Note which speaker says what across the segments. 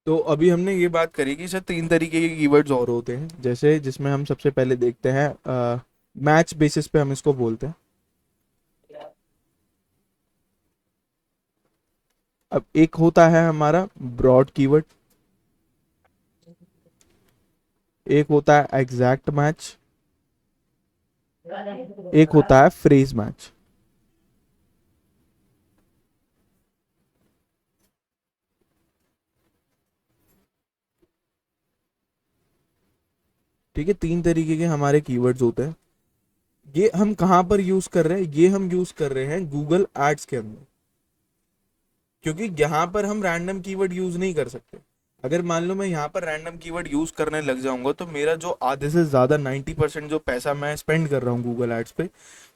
Speaker 1: तो अभी हमने ये बात करी कि सर तीन तरीके के कीवर्ड्स और होते हैं, जैसे जिसमें हम सबसे पहले देखते हैं मैच बेसिस पे हम इसको बोलते हैं। अब एक होता है हमारा ब्रॉड कीवर्ड, एक होता है एग्जैक्ट मैच, एक होता है फ्रेज मैच। ठीक है, तीन तरीके के हमारे कीवर्ड्स होते हैं। ये हम कहाँ पर यूज कर रहे हैं? ये हम यूज कर रहे हैं गूगल एड्स के अंदर, क्योंकि यहाँ पर हम रैंडम कीवर्ड यूज नहीं कर सकते। अगर मान लो मैं यहाँ पर रैंडम कीवर्ड यूज करने लग जाऊंगा तो मेरा जो आधे से ज्यादा 90% जो पैसा मैं स्पेंड कर रहा हूँ गूगल एड्स पे,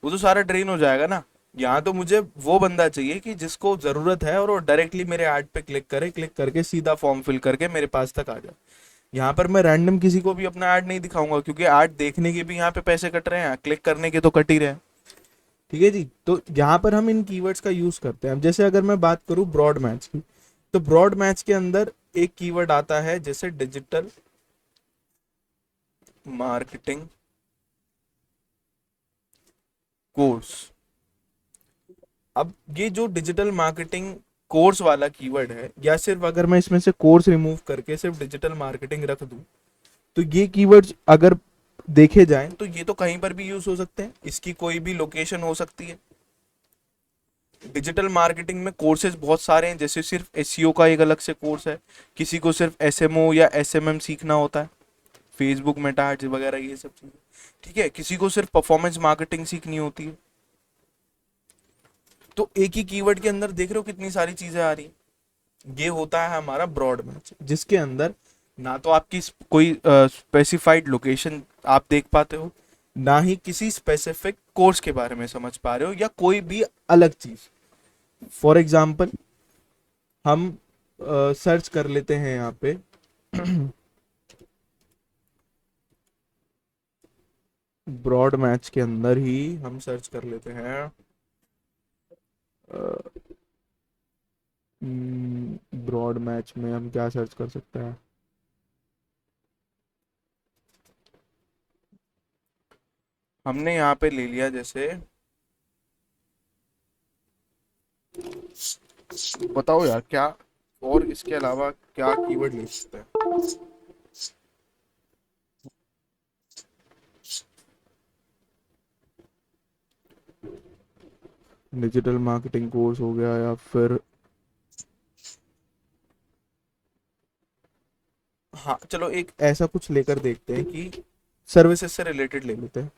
Speaker 1: वो तो सारा ड्रेन हो जाएगा ना। यहाँ तो मुझे वो बंदा चाहिए कि जिसको जरूरत है और वो डायरेक्टली मेरे ऐड पे क्लिक करे, क्लिक करके सीधा फॉर्म फिल करके मेरे पास तक आ जाए। यहाँ पर मैं रैंडम किसी को भी अपना ऐड नहीं दिखाऊंगा, क्योंकि ऐड देखने के भी यहाँ पे पैसे कट रहे हैं, क्लिक करने के तो कट ही रहे हैं। ठीक है जी, तो यहाँ पर हम इन कीवर्ड्स का यूज करते हैं। अब जैसे अगर मैं बात करूँ ब्रॉड मैच की, तो ब्रॉड मैच के अंदर एक कीवर्ड आता है जैसे डिजिटल मार्केटिंग कोर्स। अब ये जो डिजिटल मार्केटिंग कोर्स वाला कीवर्ड है, या सिर्फ अगर मैं इसमें से कोर्स रिमूव करके सिर्फ डिजिटल मार्केटिंग रख दूं, तो ये कीवर्ड्स अगर देखे जाएं तो ये तो कहीं पर भी यूज हो सकते हैं, इसकी कोई भी लोकेशन हो सकती है। डिजिटल मार्केटिंग में कोर्सेज बहुत सारे हैं, जैसे सिर्फ एसईओ का एक अलग से कोर्स है, किसी को सिर्फ एसएमओ या एसएमएम सीखना होता है, फेसबुक मेटा एड्स वगैरह ये सब चीजें। ठीक है, किसी को सिर्फ परफॉर्मेंस मार्केटिंग सीखनी होती है। तो एक ही कीवर्ड के अंदर देख रहे हो कितनी सारी चीजें आ रही हैं। ये होता है हमारा ब्रॉड मैच, जिसके अंदर ना तो आपकी कोई स्पेसिफाइड लोकेशन आप देख पाते हो, ना ही किसी स्पेसिफिक कोर्स के बारे में समझ पा रहे हो, या कोई भी अलग चीज। फॉर एग्जाम्पल, हम सर्च कर लेते हैं यहाँ पे ब्रॉड मैच के अंदर ही हम सर्च कर लेते हैं ब्रॉड मैच में हम क्या सर्च कर सकते हैं? हमने यहाँ पे ले लिया जैसे, बताओ यार क्या, और इसके अलावा क्या कीवर्ड ले सकते हैं? डिजिटल मार्केटिंग कोर्स हो गया, या फिर हाँ चलो एक ऐसा कुछ लेकर देखते हैं कि सर्विसेज से रिलेटेड ले लेते हैं।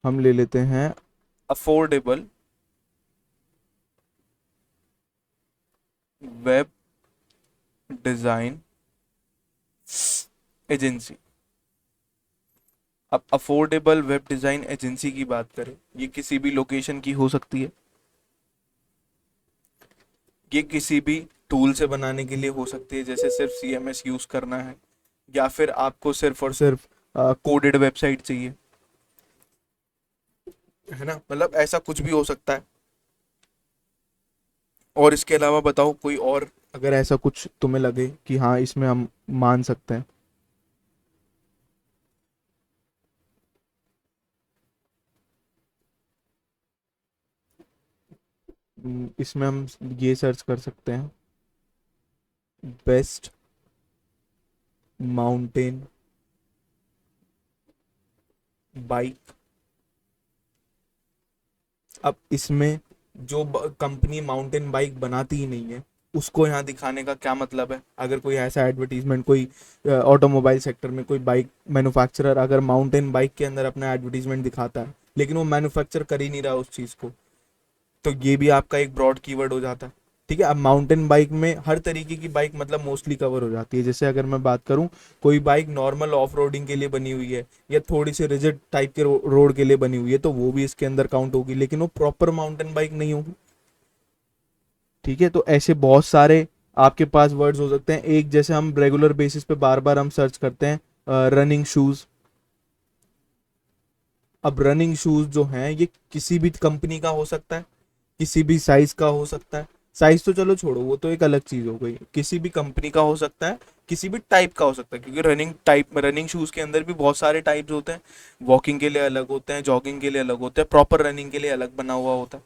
Speaker 1: हम ले लेते हैं अफोर्डेबल वेब डिजाइन एजेंसी। अब अफोर्डेबल वेब डिजाइन एजेंसी की बात करें, ये किसी भी लोकेशन की हो सकती है, ये किसी भी टूल से बनाने के लिए हो सकती है, जैसे सिर्फ सीएमएस यूज करना है, या फिर आपको सिर्फ और सिर्फ कोडेड वेबसाइट चाहिए, है ना, मतलब ऐसा कुछ भी हो सकता है। और इसके अलावा बताओ कोई और, अगर ऐसा कुछ तुम्हें लगे कि हाँ इसमें हम मान सकते हैं। इसमें हम ये सर्च कर सकते हैं, बेस्ट माउंटेन बाइक। अब इसमें जो कंपनी माउंटेन बाइक बनाती ही नहीं है, उसको यहाँ दिखाने का क्या मतलब है? अगर कोई ऐसा एडवर्टीजमेंट, कोई ऑटोमोबाइल सेक्टर में कोई बाइक मैन्युफैक्चरर अगर माउंटेन बाइक के अंदर अपना एडवर्टीजमेंट दिखाता है, लेकिन वो मैन्युफैक्चर कर ही नहीं रहा उस चीज़ को, तो ये भी आपका एक ब्रॉड कीवर्ड हो जाता है। ठीक है, अब माउंटेन बाइक में हर तरीके की बाइक मतलब मोस्टली कवर हो जाती है। जैसे अगर मैं बात करूं, कोई बाइक नॉर्मल ऑफ रोडिंग के लिए बनी हुई है, या थोड़ी सी रिजिड टाइप के रोड के लिए बनी हुई है, तो वो भी इसके अंदर काउंट होगी, लेकिन वो प्रॉपर माउंटेन बाइक नहीं होगी। ठीक है, तो ऐसे बहुत सारे आपके पास वर्ड्स हो सकते हैं। एक जैसे हम रेगुलर बेसिस पे बार बार हम सर्च करते हैं रनिंग शूज, अब रनिंग शूज जो हैं ये किसी भी कंपनी का हो सकता है, किसी भी साइज का हो सकता है। साइज तो चलो छोड़ो, वो तो एक अलग चीज हो गई, किसी भी कंपनी का हो सकता है, किसी भी टाइप का हो सकता है, क्योंकि रनिंग शूज के अंदर भी बहुत सारे टाइप्स होते हैं। वॉकिंग के लिए अलग होते हैं, जॉगिंग के लिए अलग होते हैं, प्रॉपर रनिंग के लिए अलग बना हुआ होता है।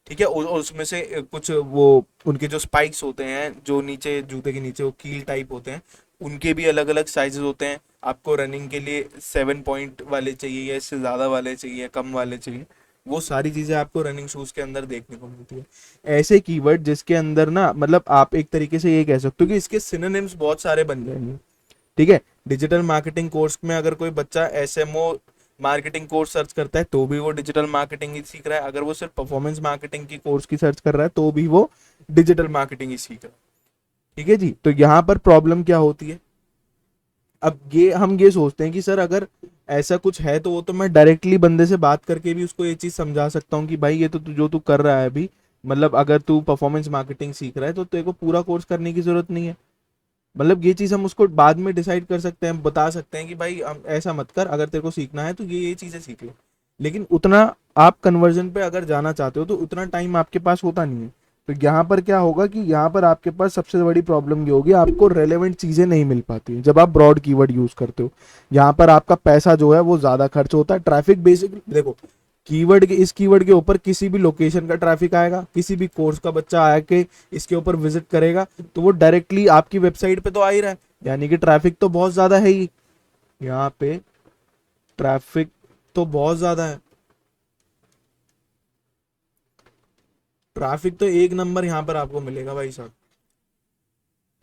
Speaker 1: ठीक है, और उसमें से कुछ वो उनके जो स्पाइक्स होते हैं, जो नीचे जूते के नीचे वो कील टाइप होते हैं, उनके भी अलग अलग साइजेस होते हैं। आपको रनिंग के लिए 7 पॉइंट वाले चाहिए या इससे ज़्यादा वाले चाहिए, कम वाले चाहिए, वो सारी चीज़ें आपको रनिंग शूज़ के अंदर देखने को मिलती है। ऐसे कीवर्ड जिसके अंदर ना, मतलब आप एक तरीके से ये कह सकते हो कि इसके सिनोनिम्स बहुत सारे बन जाएंगे। ठीक है, डिजिटल मार्केटिंग कोर्स में अगर कोई बच्चा एसएमओ मार्केटिंग कोर्स सर्च करता है तो भी वो डिजिटल मार्केटिंग ही सीख रहा है, अगर वो सिर्फ परफॉर्मेंस मार्केटिंग की कोर्स की सर्च कर रहा है तो भी वो डिजिटल मार्केटिंग ही सीख रहा है। ठीक है जी, तो यहाँ पर प्रॉब्लम क्या होती है? अब ये हम ये सोचते हैं कि सर अगर ऐसा कुछ है तो वो तो मैं डायरेक्टली बंदे से बात करके भी उसको ये चीज़ समझा सकता हूँ कि भाई ये तो जो तू कर रहा है अभी, मतलब अगर तू परफॉर्मेंस मार्केटिंग सीख रहा है तो तेरे को पूरा कोर्स करने की जरूरत नहीं है। मतलब ये चीज़ हम उसको बाद में डिसाइड कर सकते हैं, बता सकते हैं कि भाई ऐसा मत कर, अगर तेरे को सीखना है तो ये चीज़ें सीख ले। लेकिन उतना आप कन्वर्जन पे अगर जाना चाहते हो तो उतना टाइम आपके पास होता नहीं है। तो यहाँ पर क्या होगा कि यहाँ पर आपके पास सबसे बड़ी प्रॉब्लम ये होगी, आपको रेलेवेंट चीज़ें नहीं मिल पाती जब आप ब्रॉड कीवर्ड यूज़ करते हो। यहाँ पर आपका पैसा जो है वो ज़्यादा खर्च होता है। ट्रैफिक बेसिकली देखो, इस कीवर्ड के ऊपर किसी भी लोकेशन का ट्रैफिक आएगा, किसी भी कोर्स का बच्चा आया के इसके ऊपर विजिट करेगा तो वो डायरेक्टली आपकी वेबसाइट पे तो आ ही रहा है, यानी कि ट्रैफिक तो बहुत ज्यादा है ही। यहाँ पे ट्रैफिक तो बहुत ज्यादा है, ट्रैफिक तो एक नंबर यहाँ पर आपको मिलेगा भाई साहब,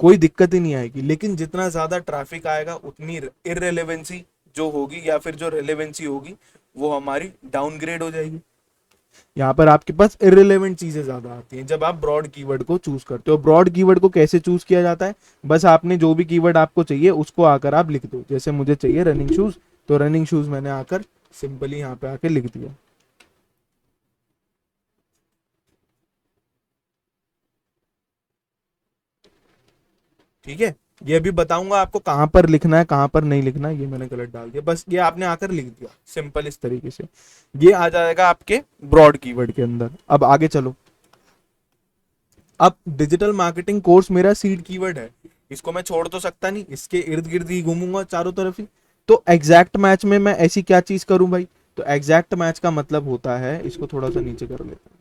Speaker 1: कोई दिक्कत ही नहीं आएगी। लेकिन जितना ज्यादा ट्रैफिक आएगा उतनी इररेलेवेंसी जो होगी या फिर जो रेलेवेंसी होगी वो हमारी डाउनग्रेड हो जाएगी। यहाँ पर आपके पास इररिलेवेंट चीजें ज्यादा आती हैं जब आप ब्रॉड कीवर्ड को चूज करते हो। ब्रॉड कीवर्ड को कैसे चूज किया जाता है? बस आपने जो भी कीवर्ड आपको चाहिए उसको आकर आप लिख दो। जैसे मुझे चाहिए रनिंग शूज, तो रनिंग शूज मैंने आकर सिंपली यहाँ पे आके लिख दिया। ठीक है, ये भी बताऊंगा आपको कहाँ पर लिखना है कहाँ पर नहीं लिखना है, ये मैंने गलत डाल दिया, बस ये आपने आकर लिख दिया सिंपल इस तरीके से। ये आ जाएगा आपके ब्रॉड कीवर्ड के अंदर। अब आगे चलो। अब डिजिटल मार्केटिंग कोर्स मेरा सीड कीवर्ड है, इसको मैं छोड़ तो सकता नहीं, इसके इर्द गिर्द ही घूमूंगा चारों तरफ ही। तो एग्जैक्ट मैच में मैं ऐसी क्या चीज करूं भाई? तो एग्जैक्ट मैच का मतलब होता है, इसको थोड़ा सा नीचे कर लेते हैं।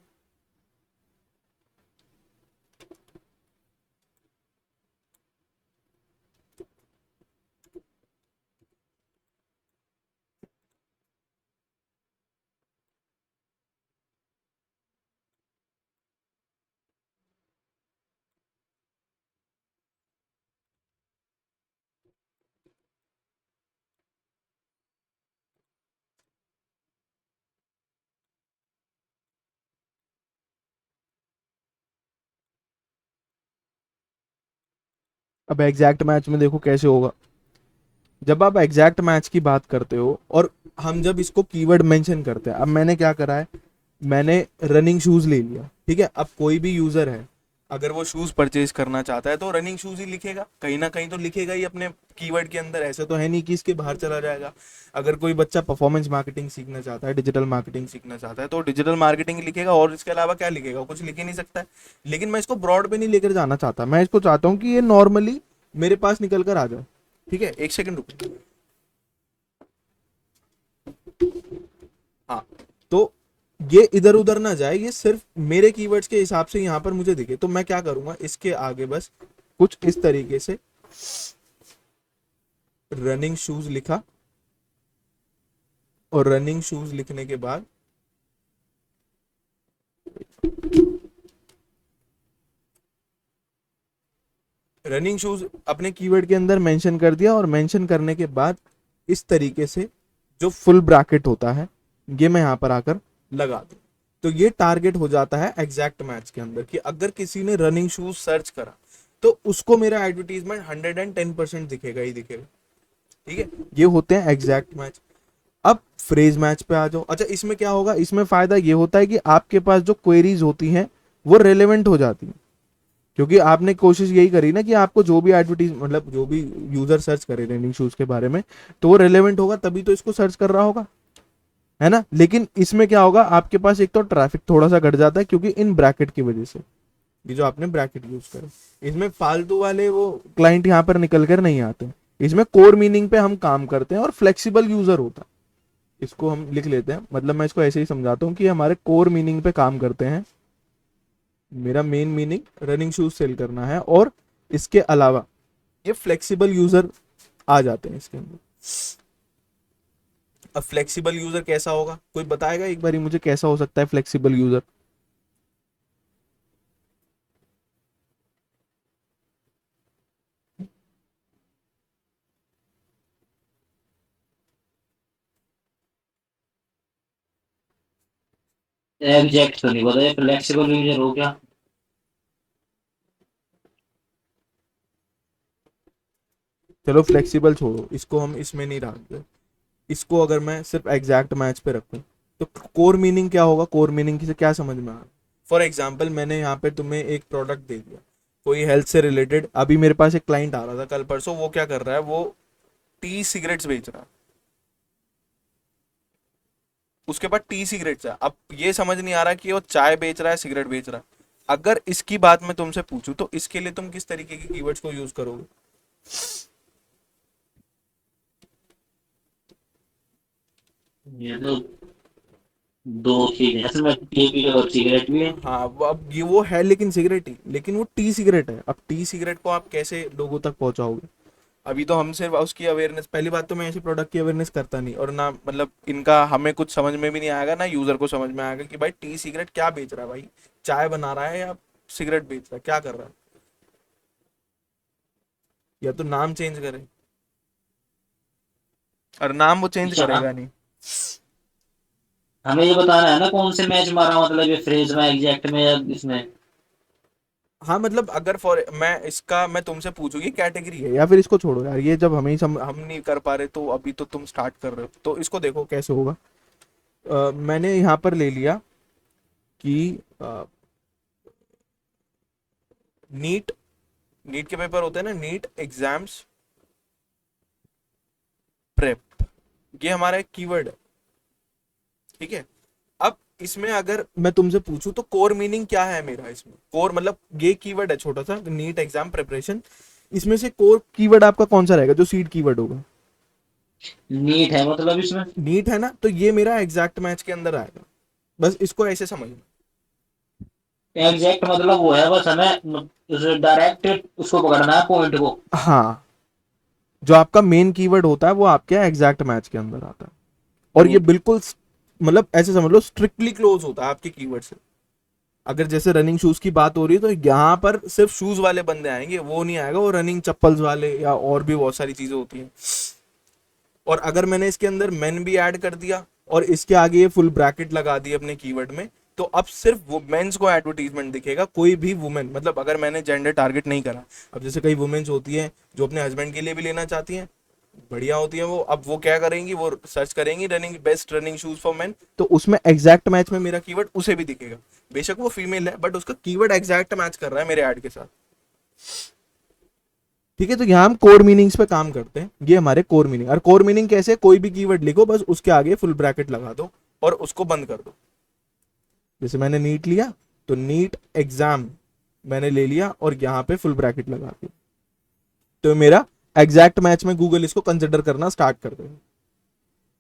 Speaker 1: अब एग्जैक्ट मैच में देखो कैसे होगा। जब आप एग्जैक्ट मैच की बात करते हो और हम जब इसको कीवर्ड मेंशन करते हैं, अब मैंने क्या करा है, मैंने रनिंग शूज ले लिया। ठीक है, अब कोई भी यूजर है अगर वो शूज परचेज करना चाहता है तो रनिंग शूज ही लिखेगा, कहीं ना कहीं तो लिखेगा ही अपने कीवर्ड के अंदर, ऐसा तो है नहीं कि इसके बाहर चला जाएगा। अगर कोई बच्चा परफॉर्मेंस मार्केटिंग सीखना चाहता है, डिजिटल मार्केटिंग सीखना चाहता है तो डिजिटल मार्केटिंग लिखेगा, और इसके अलावा क्या लिखेगा? कुछ लिख ही नहीं सकता है। लेकिन मैं इसको ब्रॉड पे नहीं लेकर जाना चाहता, मैं इसको चाहता हूँ कि ये नॉर्मली मेरे पास निकल कर आ जाए। ठीक है, एक सेकंड रुको। हाँ, तो ये इधर उधर ना जाए, ये सिर्फ मेरे कीवर्ड्स के हिसाब से यहाँ पर मुझे दिखे। तो मैं क्या करूंगा, इसके आगे बस कुछ इस तरीके से रनिंग शूज लिखा, और रनिंग शूज लिखने के बाद रनिंग शूज अपने कीवर्ड के अंदर मेंशन कर दिया, और मेंशन करने के बाद इस तरीके से जो फुल ब्रैकेट होता है ये मैं यहाँ पर आकर लगा दूं। तो ये टारगेट हो जाता है एग्जैक्ट मैच के अंदर कि अगर किसी ने रनिंग शूज सर्च करा तो उसको मेरा एडवर्टीजमेंट 110% दिखेगा ही दिखेगा। ठीक है, ये होते हैं एग्जैक्ट मैच। अब फ्रेज मैच पे आ जाओ। अच्छा, इसमें क्या होगा, इसमें फायदा ये होता है कि आपके पास जो क्वेरीज होती हैं वो रेलेवेंट हो जाती हैं, क्योंकि आपने कोशिश यही करी ना कि आपको जो भी एडवर्टीज, मतलब जो भी यूजर सर्च करे रनिंग शूज के बारे में, तो वो रेलेवेंट होगा तभी तो इसको सर्च कर रहा होगा। है ना। लेकिन इसमें क्या होगा, आपके पास एक तो ट्रैफिक थोड़ा सा घट जाता है क्योंकि इन ब्रैकेट की वजह से, ये जो आपने ब्रैकेट यूज करे, इसमें फालतू वाले वो क्लाइंट यहाँ पर निकल कर नहीं आते। इसमें कोर मीनिंग पे हम काम करते हैं और फ्लेक्सिबल यूजर होता है। इसको हम लिख लेते हैं, मतलब मैं इसको ऐसे ही समझाता हूँ कि हमारे कोर मीनिंग पे काम करते हैं। मेरा main meaning running shoes sell करना है, और इसके अलावा ये फ्लेक्सिबल यूजर आ जाते हैं इसके अंदर। अब फ्लेक्सिबल यूजर कैसा होगा, कोई बताएगा एक बारी मुझे कैसा हो सकता है फ्लेक्सिबल यूजर?
Speaker 2: एग्जैक्ट तो नहीं पता, ये फ्लेक्सिबल यूजर हो गया।
Speaker 1: चलो फ्लेक्सिबल छोड़ो, इसको हम इसमें नहीं रखते। इसको अगर मैं सिर्फ एग्जैक्ट मैच पे रखूं, तो कोर मीनिंग क्या होगा, कोर मीनिंग से क्या समझ में आ रहा? फॉर एग्जाम्पल मैंने यहाँ पे तुम्हें एक प्रोडक्ट दे दिया, कोई हेल्थ से रिलेटेड। अभी मेरे पास एक क्लाइंट आ रहा था कल परसों, वो क्या कर रहा है, वो टी सिगरेट्स बेच रहा है। उसके पास टी सिगरेट्स है। अब ये समझ नहीं आ रहा कि वो चाय बेच रहा है सिगरेट बेच रहा है। अगर इसकी बात मैं तुमसे पूछूं तो इसके लिए तुम किस तरीके की कीवर्ड्स को यूज करोगे?
Speaker 2: ये तो दो चीजें हैं इसमें, टी भी है और सिगरेट भी है।
Speaker 1: हाँ, अब ये वो है लेकिन सिगरेट ही, लेकिन वो टी सिगरेट है। अब टी सिगरेट को आप कैसे लोगों तक पहुंचाओगे? अभी तो हम सिर्फ उसकी अवेयरनेस, पहली बात तो मैं ऐसे प्रोडक्ट की अवेयरनेस करता नहीं, और ना मतलब इनका हमें कुछ समझ में भी नहीं आएगा, ना यूजर को समझ में आएगा कि भाई टी सिगरेट क्या बेच रहा है, भाई चाय बना रहा है या सिगरेट बेच रहा है, क्या कर रहा है। या तो नाम चेंज करे, और नाम वो चेंज
Speaker 2: अच्छा,
Speaker 1: करेगा नहीं।
Speaker 2: हमें ये बताना है ना कौन से मैच मारा, मतलब ये फ्रेज में, एग्जैक्ट में, या इसमें।
Speaker 1: हाँ मतलब अगर फॉर मैं इसका मैं तुमसे पूछूं ये कैटेगरी है, या फिर इसको छोड़ो यार, ये जब हमें हम नहीं कर पा रहे, तो अभी तो तुम स्टार्ट कर रहे हो, तो इसको देखो कैसे होगा। मैंने यहाँ पर ले लिया कि नीट, नीट के पेपर होते हैं ना, नीट एग्जाम्स प्रेप, ये हमारा एक कीवर्ड है। ठीक है। अब इसमें अगर मैं तुमसे पूछूं तो कोर मीनिंग क्या है मेरा, इसमें कोर मतलब ये कीवर्ड है छोटा सा, नीट एग्जाम प्रिपरेशन। इसमें से कोर कीवर्ड आपका कौन सा रहेगा जो सीड कीवर्ड होगा?
Speaker 2: नीट है मतलब इसमें।
Speaker 1: नीट है ना, तो ये मेरा एग्जैक्ट मैच के अंदर आएगा। बस इसको ऐसे समझना।
Speaker 2: एग्जैक्ट मतलब वो है, बस हमें डायरेक्ट उसको पकड़ना है, पॉइंट को।
Speaker 1: हाँ, जो आपका मेन कीवर्ड होता है वो आपके एग्जैक्ट मैच के अंदर आता है। और ये बिल्कुल मतलब ऐसे समझ लो स्ट्रिक्टली क्लोज होता है आपके कीवर्ड से। अगर जैसे रनिंग शूज की बात हो रही है, तो यहाँ पर सिर्फ शूज वाले बंदे आएंगे, वो नहीं आएगा वो रनिंग चप्पल्स वाले, या और भी बहुत सारी चीजें होती हैं। और अगर मैंने इसके अंदर मेन भी ऐड कर दिया, और इसके आगे ये फुल ब्रैकेट लगा दी अपने कीवर्ड में, तो अब सिर्फ वो मेंस को एडवर्टीजमेंट दिखेगा, कोई भी वुमेन, मतलब अगर मैंने जेंडर टारगेट नहीं करा। अब जैसे कई वुमेन्स होती हैं जो अपने हस्बैंड के लिए भी लेना चाहती हैं, बढ़िया होती है वो, अब वो क्या करेंगी, वो सर्च करेंगी running best running shoes for main, तो उसमें एग्जैक्ट मैच में मेरा कीवर्ड उसे भी दिखेगा। बेशक वो फीमेल है, बट उसका कीवर्ड एग्जैक्ट मैच कर रहा है मेरे ऐड के साथ। ठीक है, तो यहाँ हम कोर मीनिंग्स पे काम करते हैं, ये हमारे कोर मीनिंग। और कोर मीनिंग कैसे, कोई भी कीवर्ड लिखो, बस उसके आगे फुल ब्रैकेट लगा दो और उसको बंद कर दो। जैसे मैंने नीट लिया, तो नीट एग्जाम मैंने ले लिया और यहाँ पे फुल ब्रैकेट लगा दिया, तो मेरा एग्जैक्ट मैच में गूगल इसको कंसिडर करना स्टार्ट कर देगा।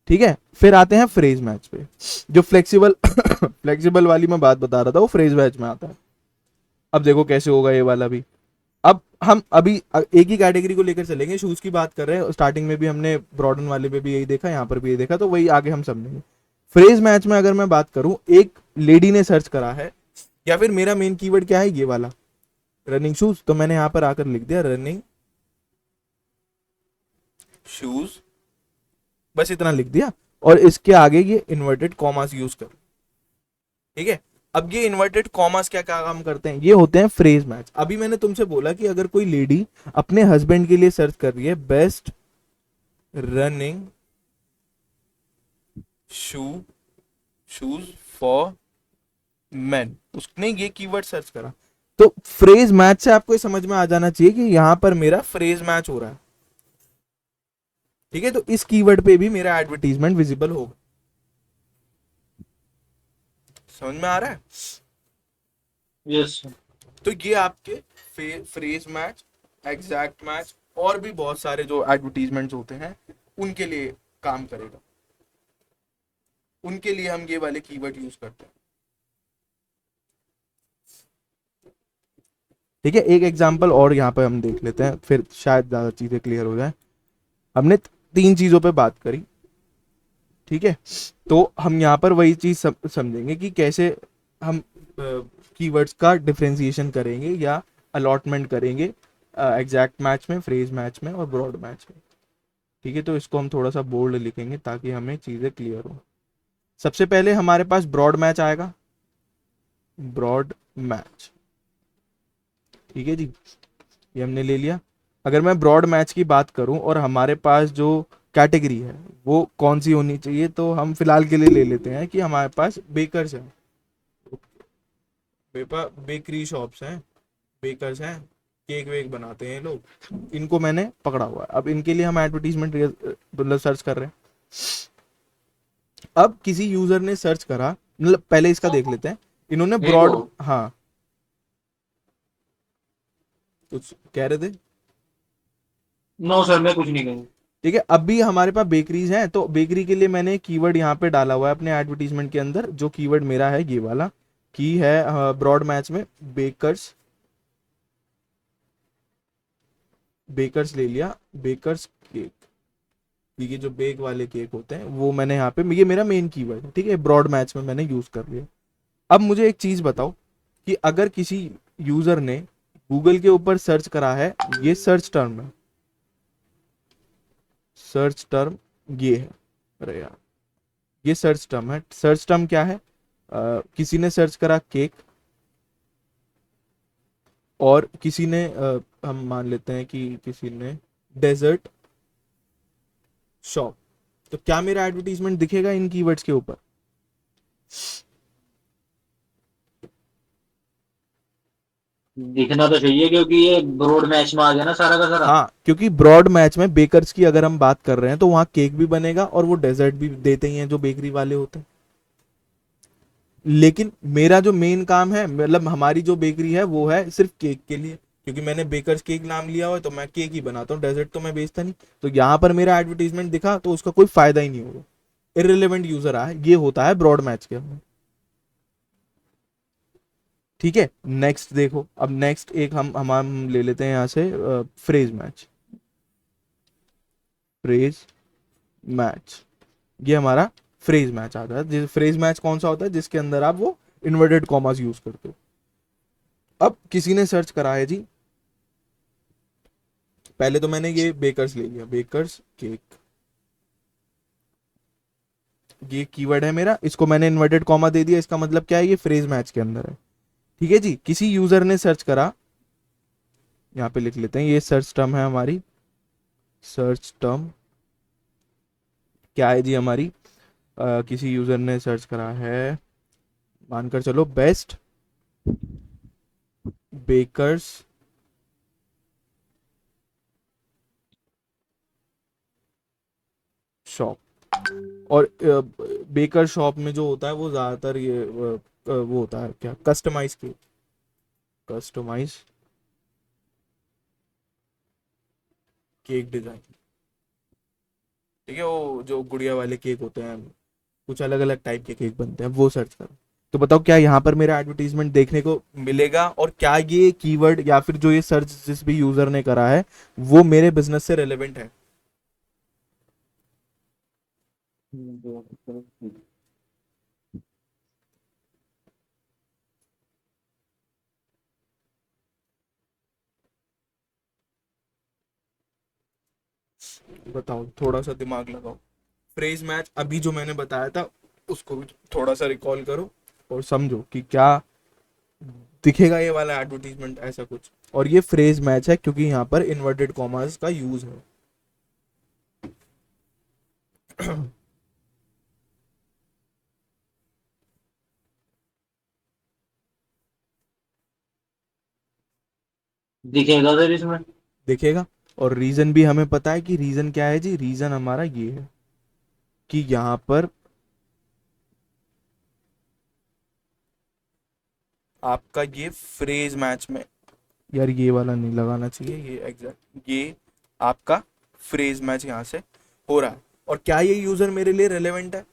Speaker 1: ठीक है, फिर आते हैं फ्रेज मैच पे। जो फ्लेक्सिबल फ्लेक्सिबल वाली मैं बात बता रहा था, वो फ्रेज मैच में आता है। अब देखो कैसे होगा ये वाला भी। अब हम अभी एक ही कैटेगरी को लेकर चलेंगे, शूज की बात कर रहे हैं, स्टार्टिंग में भी हमने ब्रॉडन वाले पे भी यही देखा, यहाँ पर भी यही देखा, तो वही आगे हम समझेंगे। फ्रेज मैच में अगर मैं बात करूं, एक लेडी ने सर्च करा है, या फिर मेरा मेन कीवर्ड क्या है, ये वाला रनिंग शूज, तो मैंने यहाँ पर आकर लिख दिया रनिंग शूज, बस इतना लिख दिया, और इसके आगे ये इन्वर्टेड कॉमास यूज कर। ठीक है। अब ये इन्वर्टेड कॉमास क्या क्या काम करते हैं, ये होते हैं फ्रेज मैच। अभी मैंने तुमसे बोला कि अगर कोई लेडी अपने हस्बैंड के लिए सर्च कर रही है best running shoe shoes for main, उसने ये कीवर्ड सर्च करा, तो फ्रेज मैच से आपको समझ में आ जाना चाहिए कि यहां पर मेरा फ्रेज मैच हो रहा है। ठीक है, तो इस कीवर्ड पे भी मेरा एडवर्टीजमेंट विजिबल होगा। समझ में आ रहा है?
Speaker 2: यस।
Speaker 1: तो ये आपके फ्रेज मैच, एग्जैक्ट मैच और भी बहुत सारे जो एडवर्टीजमेंट्स होते हैं उनके लिए काम करेगा। उनके लिए हम ये वाले कीवर्ड यूज करते हैं। ठीक है, एक एग्जांपल और यहाँ पे हम देख लेते हैं, फिर शायद ज़्यादा चीज़ें क्लियर हो जाए। हमने 3 चीज़ों पे बात करी, ठीक है। तो हम यहाँ पर वही चीज़ समझेंगे कि कैसे हम कीवर्ड्स का डिफरेंशिएशन करेंगे या अलॉटमेंट करेंगे एग्जैक्ट मैच में, फ्रेज मैच में और ब्रॉड मैच में। ठीक है, तो इसको हम थोड़ा सा बोल्ड लिखेंगे ताकि हमें चीज़ें क्लियर हो। सबसे पहले हमारे पास ब्रॉड मैच आएगा, ब्रॉड मैच। ठीक है जी, ये हमने ले लिया। अगर मैं ब्रॉड मैच की बात करूं और हमारे पास जो कैटेगरी है वो कौन सी होनी चाहिए, तो हम फिलहाल के लिए ले लेते हैं कि हमारे पास बेकर्स हैं, बेकरी शॉप्स हैं, बेकर्स हैं, केक वेक बनाते हैं लोग, इनको मैंने पकड़ा हुआ है। अब इनके लिए हम एडवर्टीजमेंट मतलब सर्च कर रहे हैं। अब किसी यूजर ने सर्च करा, मतलब पहले इसका देख लेते हैं, इन्होंने
Speaker 2: यही को।
Speaker 1: ब्रॉड, हाँ कुछ कह रहे थे?
Speaker 2: नो सर, मैं कुछ नहीं कहूँ।
Speaker 1: ठीक है, अब भी हमारे पास बेकरीज हैं, तो बेकरी के लिए मैंने कीवर्ड यहाँ पे डाला हुआ है अपने एडवर्टीजमेंट के अंदर। जो कीवर्ड मेरा है ये वाला की है ब्रॉड मैच में, बेकर्स। बेकर्स ले लिया, बेकर्स केक। ये जो बेक वाले केक होते हैं वो मैंने यहाँ पे, ये मेरा मेन कीवर्ड है, ठीक है, ब्रॉड मैच में मैंने यूज कर लिया। अब मुझे एक चीज बताओ कि अगर किसी यूजर ने गूगल के ऊपर सर्च करा है, ये सर्च टर्म है, सर्च टर्म ये है, अरे यार ये सर्च टर्म है। सर्च टर्म क्या है? किसी ने सर्च करा केक और किसी ने हम मान लेते हैं कि किसी ने डेजर्ट शॉप, तो क्या मेरा एडवर्टीजमेंट दिखेगा इन कीवर्ड्स के ऊपर?
Speaker 2: दिखना तो चाहिए क्योंकि ये ब्रॉड मैच में आ गया ना सारा का सारा।
Speaker 1: हाँ, क्योंकि ब्रॉड मैच में बेकर्स की अगर हम बात कर रहे हैं तो वहां केक भी बनेगा और वो डेजर्ट भी देते ही हैं जो बेकरी वाले होते हैं। लेकिन मेरा जो मेन काम है, मतलब हमारी जो बेकरी है वो है सिर्फ केक के लिए, क्योंकि मैंने बेकर्स केक नाम लिया हुआ है तो मैं केक ही बनाता हूँ, डेजर्ट तो मैं बेचता नहीं। तो यहाँ पर मेरा एडवर्टीजमेंट दिखा तो उसका कोई फायदा ही नहीं होगा, इररिलेवेंट यूजर आए, ये होता है ब्रॉड मैच के अंदर। ठीक है, नेक्स्ट देखो, अब नेक्स्ट एक हम ले लेते हैं यहाँ से फ्रेज मैच। फ्रेज मैच, ये हमारा फ्रेज मैच आता है। फ्रेज मैच कौन सा होता है? जिसके अंदर आप वो इन्वर्टेड कॉमास यूज करते हो। अब किसी ने सर्च करा है जी, पहले तो मैंने ये बेकर्स ले लिया, बेकर्स केक, ये कीवर्ड है मेरा, इसको मैंने इन्वर्टेड कॉमा दे दिया, इसका मतलब क्या है? ये फ्रेज मैच के अंदर है। ठीक है जी, किसी यूजर ने सर्च करा, यहाँ पे लिख लेते हैं, ये सर्च टर्म है हमारी, सर्च टर्म क्या है जी हमारी? किसी यूजर ने सर्च करा है, मानकर चलो बेस्ट बेकर्स शॉप। और बेकर शॉप में जो होता है वो ज्यादातर ये वो होता है क्या, customize cake, customize cake design. ठीक है, वो जो गुड़िया वाले केक होते हैं, कुछ अलग अलग टाइप के केक बनते हैं, वो सर्च करो। तो बताओ क्या यहाँ पर मेरा एडवर्टीजमेंट देखने को मिलेगा, और क्या ये कीवर्ड या फिर जो ये सर्च जिस भी यूजर ने करा है वो मेरे बिजनेस से रेलेवेंट है? बताओ, थोड़ा सा दिमाग लगाओ। फ्रेज मैच अभी जो मैंने बताया था उसको भी थोड़ा सा रिकॉल करो और समझो कि क्या दिखेगा ये वाला एडवर्टीजमेंट, ऐसा कुछ। और ये फ्रेज मैच है क्योंकि यहाँ पर इन्वर्टेड कॉमर्स का यूज है।
Speaker 2: दिखेगा सर इसमें।
Speaker 1: दिखेगा, और रीजन भी हमें पता है कि रीजन क्या है जी, रीजन हमारा ये है कि यहाँ पर आपका ये फ्रेज मैच में, यार ये वाला नहीं लगाना चाहिए, ये एग्जैक्ट ये आपका फ्रेज मैच यहाँ से हो रहा है। और क्या ये यूजर मेरे लिए रेलेवेंट है?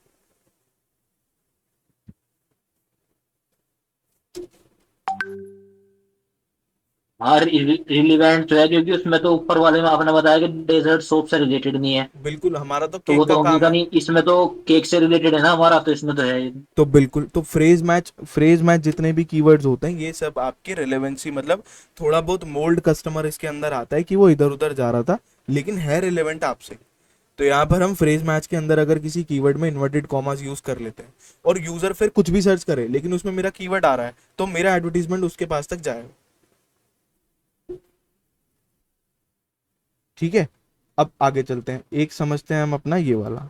Speaker 2: हाँ, रिलीवेंट तो है, क्योंकि उसमें तो ऊपर वाले में आपने बताया कि डेजर्ट सोप से रिलेटेड नहीं है।
Speaker 1: बिल्कुल, हमारा तो
Speaker 2: तो वो
Speaker 1: केक का
Speaker 2: तो
Speaker 1: काम
Speaker 2: होगा
Speaker 1: है।
Speaker 2: नहीं, इसमें तो केक से रिलेटेड है ना हमारा, तो इसमें तो है ही।
Speaker 1: तो बिल्कुल, तो फ्रेज मैच जितने भी कीवर्ड्स होते हैं ये सब आपके रिलेवेंसी, मतलब थोड़ा बहुत मोल्ड कस्टमर इसके अंदर आता है कि वो इधर उधर जा रहा था, लेकिन है रिलेवेंट आपसे। तो यहाँ पर हम फ्रेज मैच के अंदर अगर किसी कीवर्ड में इन्वर्टेड कॉमास यूज कर लेते हैं और यूजर फिर कुछ भी सर्च करे लेकिन उसमें मेरा कीवर्ड आ रहा है, तो मेरा एडवर्टीजमेंट उसके पास तक जाएगा। ठीक है, अब आगे चलते हैं, एक समझते हैं हम अपना ये वाला।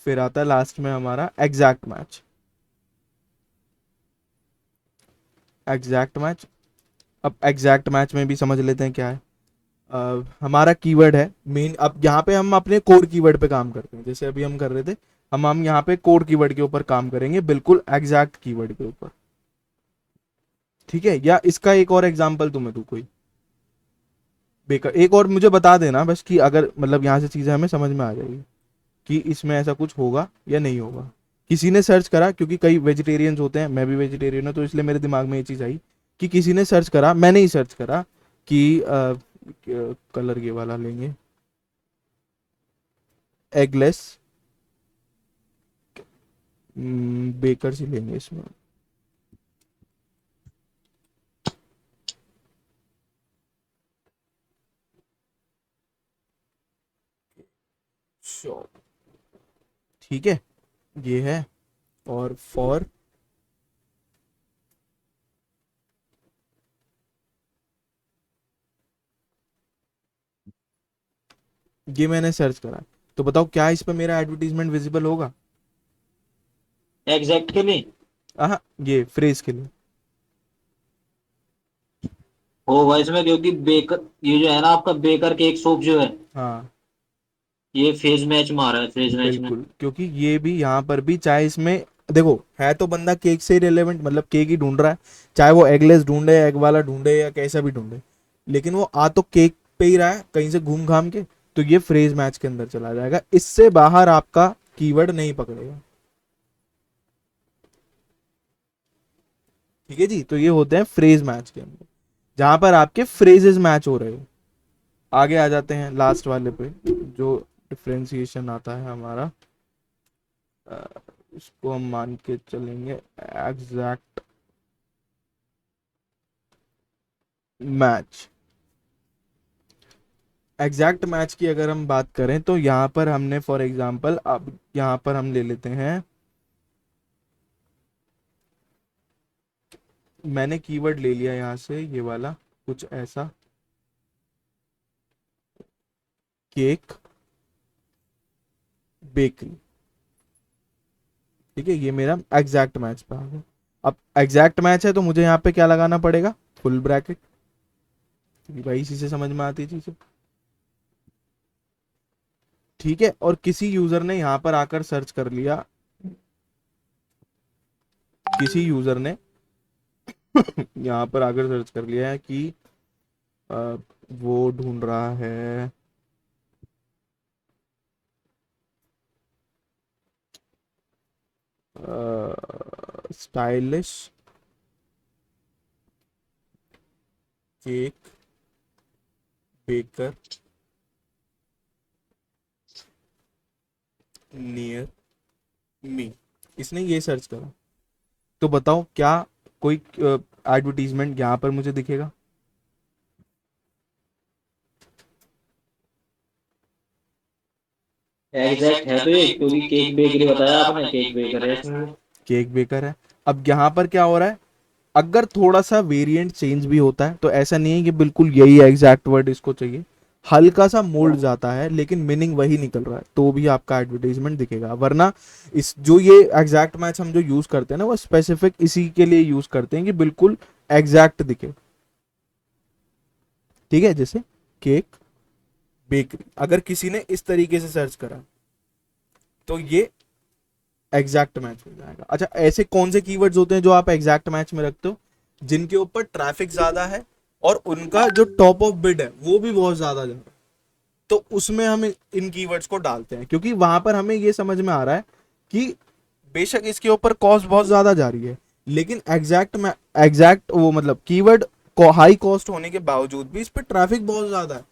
Speaker 1: फिर आता है लास्ट में हमारा एग्जैक्ट मैच। एग्जैक्ट मैच, अब एग्जैक्ट मैच में भी समझ लेते हैं क्या है। हमारा कीवर्ड है मेन, अब यहाँ पे हम अपने कोर कीवर्ड पे काम करते हैं, जैसे अभी हम कर रहे थे। हम यहाँ पे कोर कीवर्ड के ऊपर काम करेंगे, बिल्कुल एग्जैक्ट कीवर्ड के ऊपर। ठीक है, या इसका एक और एग्जांपल तुम्हें दूं कोई, बेकर एक और मुझे बता देना बस, कि अगर मतलब यहाँ से चीजें हमें समझ में आ जाएगी कि इसमें ऐसा कुछ होगा या नहीं होगा। किसी ने सर्च करा, क्योंकि कई वेजिटेरियंस होते हैं, मैं भी वेजिटेरियन हूँ, तो इसलिए मेरे दिमाग में ये चीज़ आई कि किसी ने सर्च करा, मैंने ही सर्च करा कि कलर ये वाला लेंगे, एगलेस बेकर ही लेंगे इसमें। शॉप, ठीक है, ये है। और फॉर ये मैंने सर्च करा, तो बताओ क्या इस पर मेरा एडवर्टीजमेंट विजिबल होगा?
Speaker 2: एग्जैक्ट के लिए
Speaker 1: हाँ, ये फ्रेज के लिए।
Speaker 2: होगा इसमें, क्योंकि बेकर, ये जो है ना आपका बेकर केक सोप जो है,
Speaker 1: हाँ,
Speaker 2: ये फेज मैच में आ रहा है, फेज मैच में।
Speaker 1: बिल्कुल, क्योंकि ये भी यहाँ पर भी, चाहे इसमें देखो, है तो बंदा केक से रिलेवेंट, मतलब केक ही ढूंढ रहा है, चाहे वो एगलेस ढूंढे, एग वाला ढूंढे, या कैसा भी ढूंढे, लेकिन वो आ तो केक पे ही रहा है कहीं से घूम घाम के, तो ये फ्रेज मैच के अंदर चला जाएगा, इससे बाहर आपका कीवर्ड नहीं पकड़ेगा। ठीक है जी, तो ये होते हैं फ्रेज मैच के अंदर, जहां पर आपके फ्रेजेस मैच हो रहे हो। आगे आ जाते हैं लास्ट वाले पे, जो डिफ्रेंसिएशन आता है हमारा, अ, इसको हम मान के चलेंगे एग्जैक्ट मैच। एग्जैक्ट मैच की अगर हम बात करें तो यहाँ पर हमने फॉर एग्जांपल, अब यहाँ पर हम ले लेते हैं, मैंने कीवर्ड ले लिया यहाँ से ये वाला, कुछ ऐसा, केक बेकरी। ठीक है, ये मेरा एग्जैक्ट मैच पे आ गया। अब एग्जैक्ट मैच है तो मुझे यहाँ पे क्या लगाना पड़ेगा? फुल ब्रैकेट, भाई इसी से समझ में आती चीज। ठीक है, और किसी यूजर ने यहाँ पर आकर सर्च कर लिया, किसी यूजर ने यहाँ पर आकर सर्च कर लिया है कि अ, वो ढूंढ रहा है stylish cake baker near me, इसने ये सर्च करा, तो बताओ क्या कोई एडवर्टीजमेंट यहाँ पर मुझे दिखेगा?
Speaker 2: एग्जैक्ट है तो ये, क्योंकि केक बेकरी बताया आपने, केक बेकर है इसमें।
Speaker 1: केक बेकर है। अब यहाँ पर क्या हो रहा है, अगर थोड़ा सा वेरिएंट चेंज भी होता है तो ऐसा नहीं है कि बिल्कुल यही एग्जैक्ट वर्ड इसको चाहिए, हल्का सा मोल्ड जाता है लेकिन मीनिंग वही निकल रहा है, तो भी आपका एडवर्टाइजमेंट दिखेगा। वरना इस जो ये एग्जैक्ट मैच हम जो यूज करते हैं ना, वो स्पेसिफिक इसी के लिए यूज करते हैं कि बिल्कुल एग्जैक्ट दिखे। ठीक है, जैसे केक बेकरी, अगर किसी ने इस तरीके से सर्च करा, तो ये एग्जैक्ट मैच हो जाएगा। अच्छा, ऐसे कौन से कीवर्ड्स होते हैं जो आप एग्जैक्ट मैच में रखते हो? जिनके ऊपर ट्रैफिक ज्यादा है और उनका जो टॉप ऑफ बिड है वो भी बहुत ज्यादा जा रहा है, तो उसमें हम इन कीवर्ड्स को डालते हैं, क्योंकि वहां पर हमें ये समझ में आ रहा है कि बेशक इसके ऊपर कॉस्ट बहुत ज्यादा जा रही है, लेकिन एग्जैक्ट वो मतलब कीवर्ड को हाई कॉस्ट होने के बावजूद भी इस पर ट्रैफिक बहुत ज्यादा है,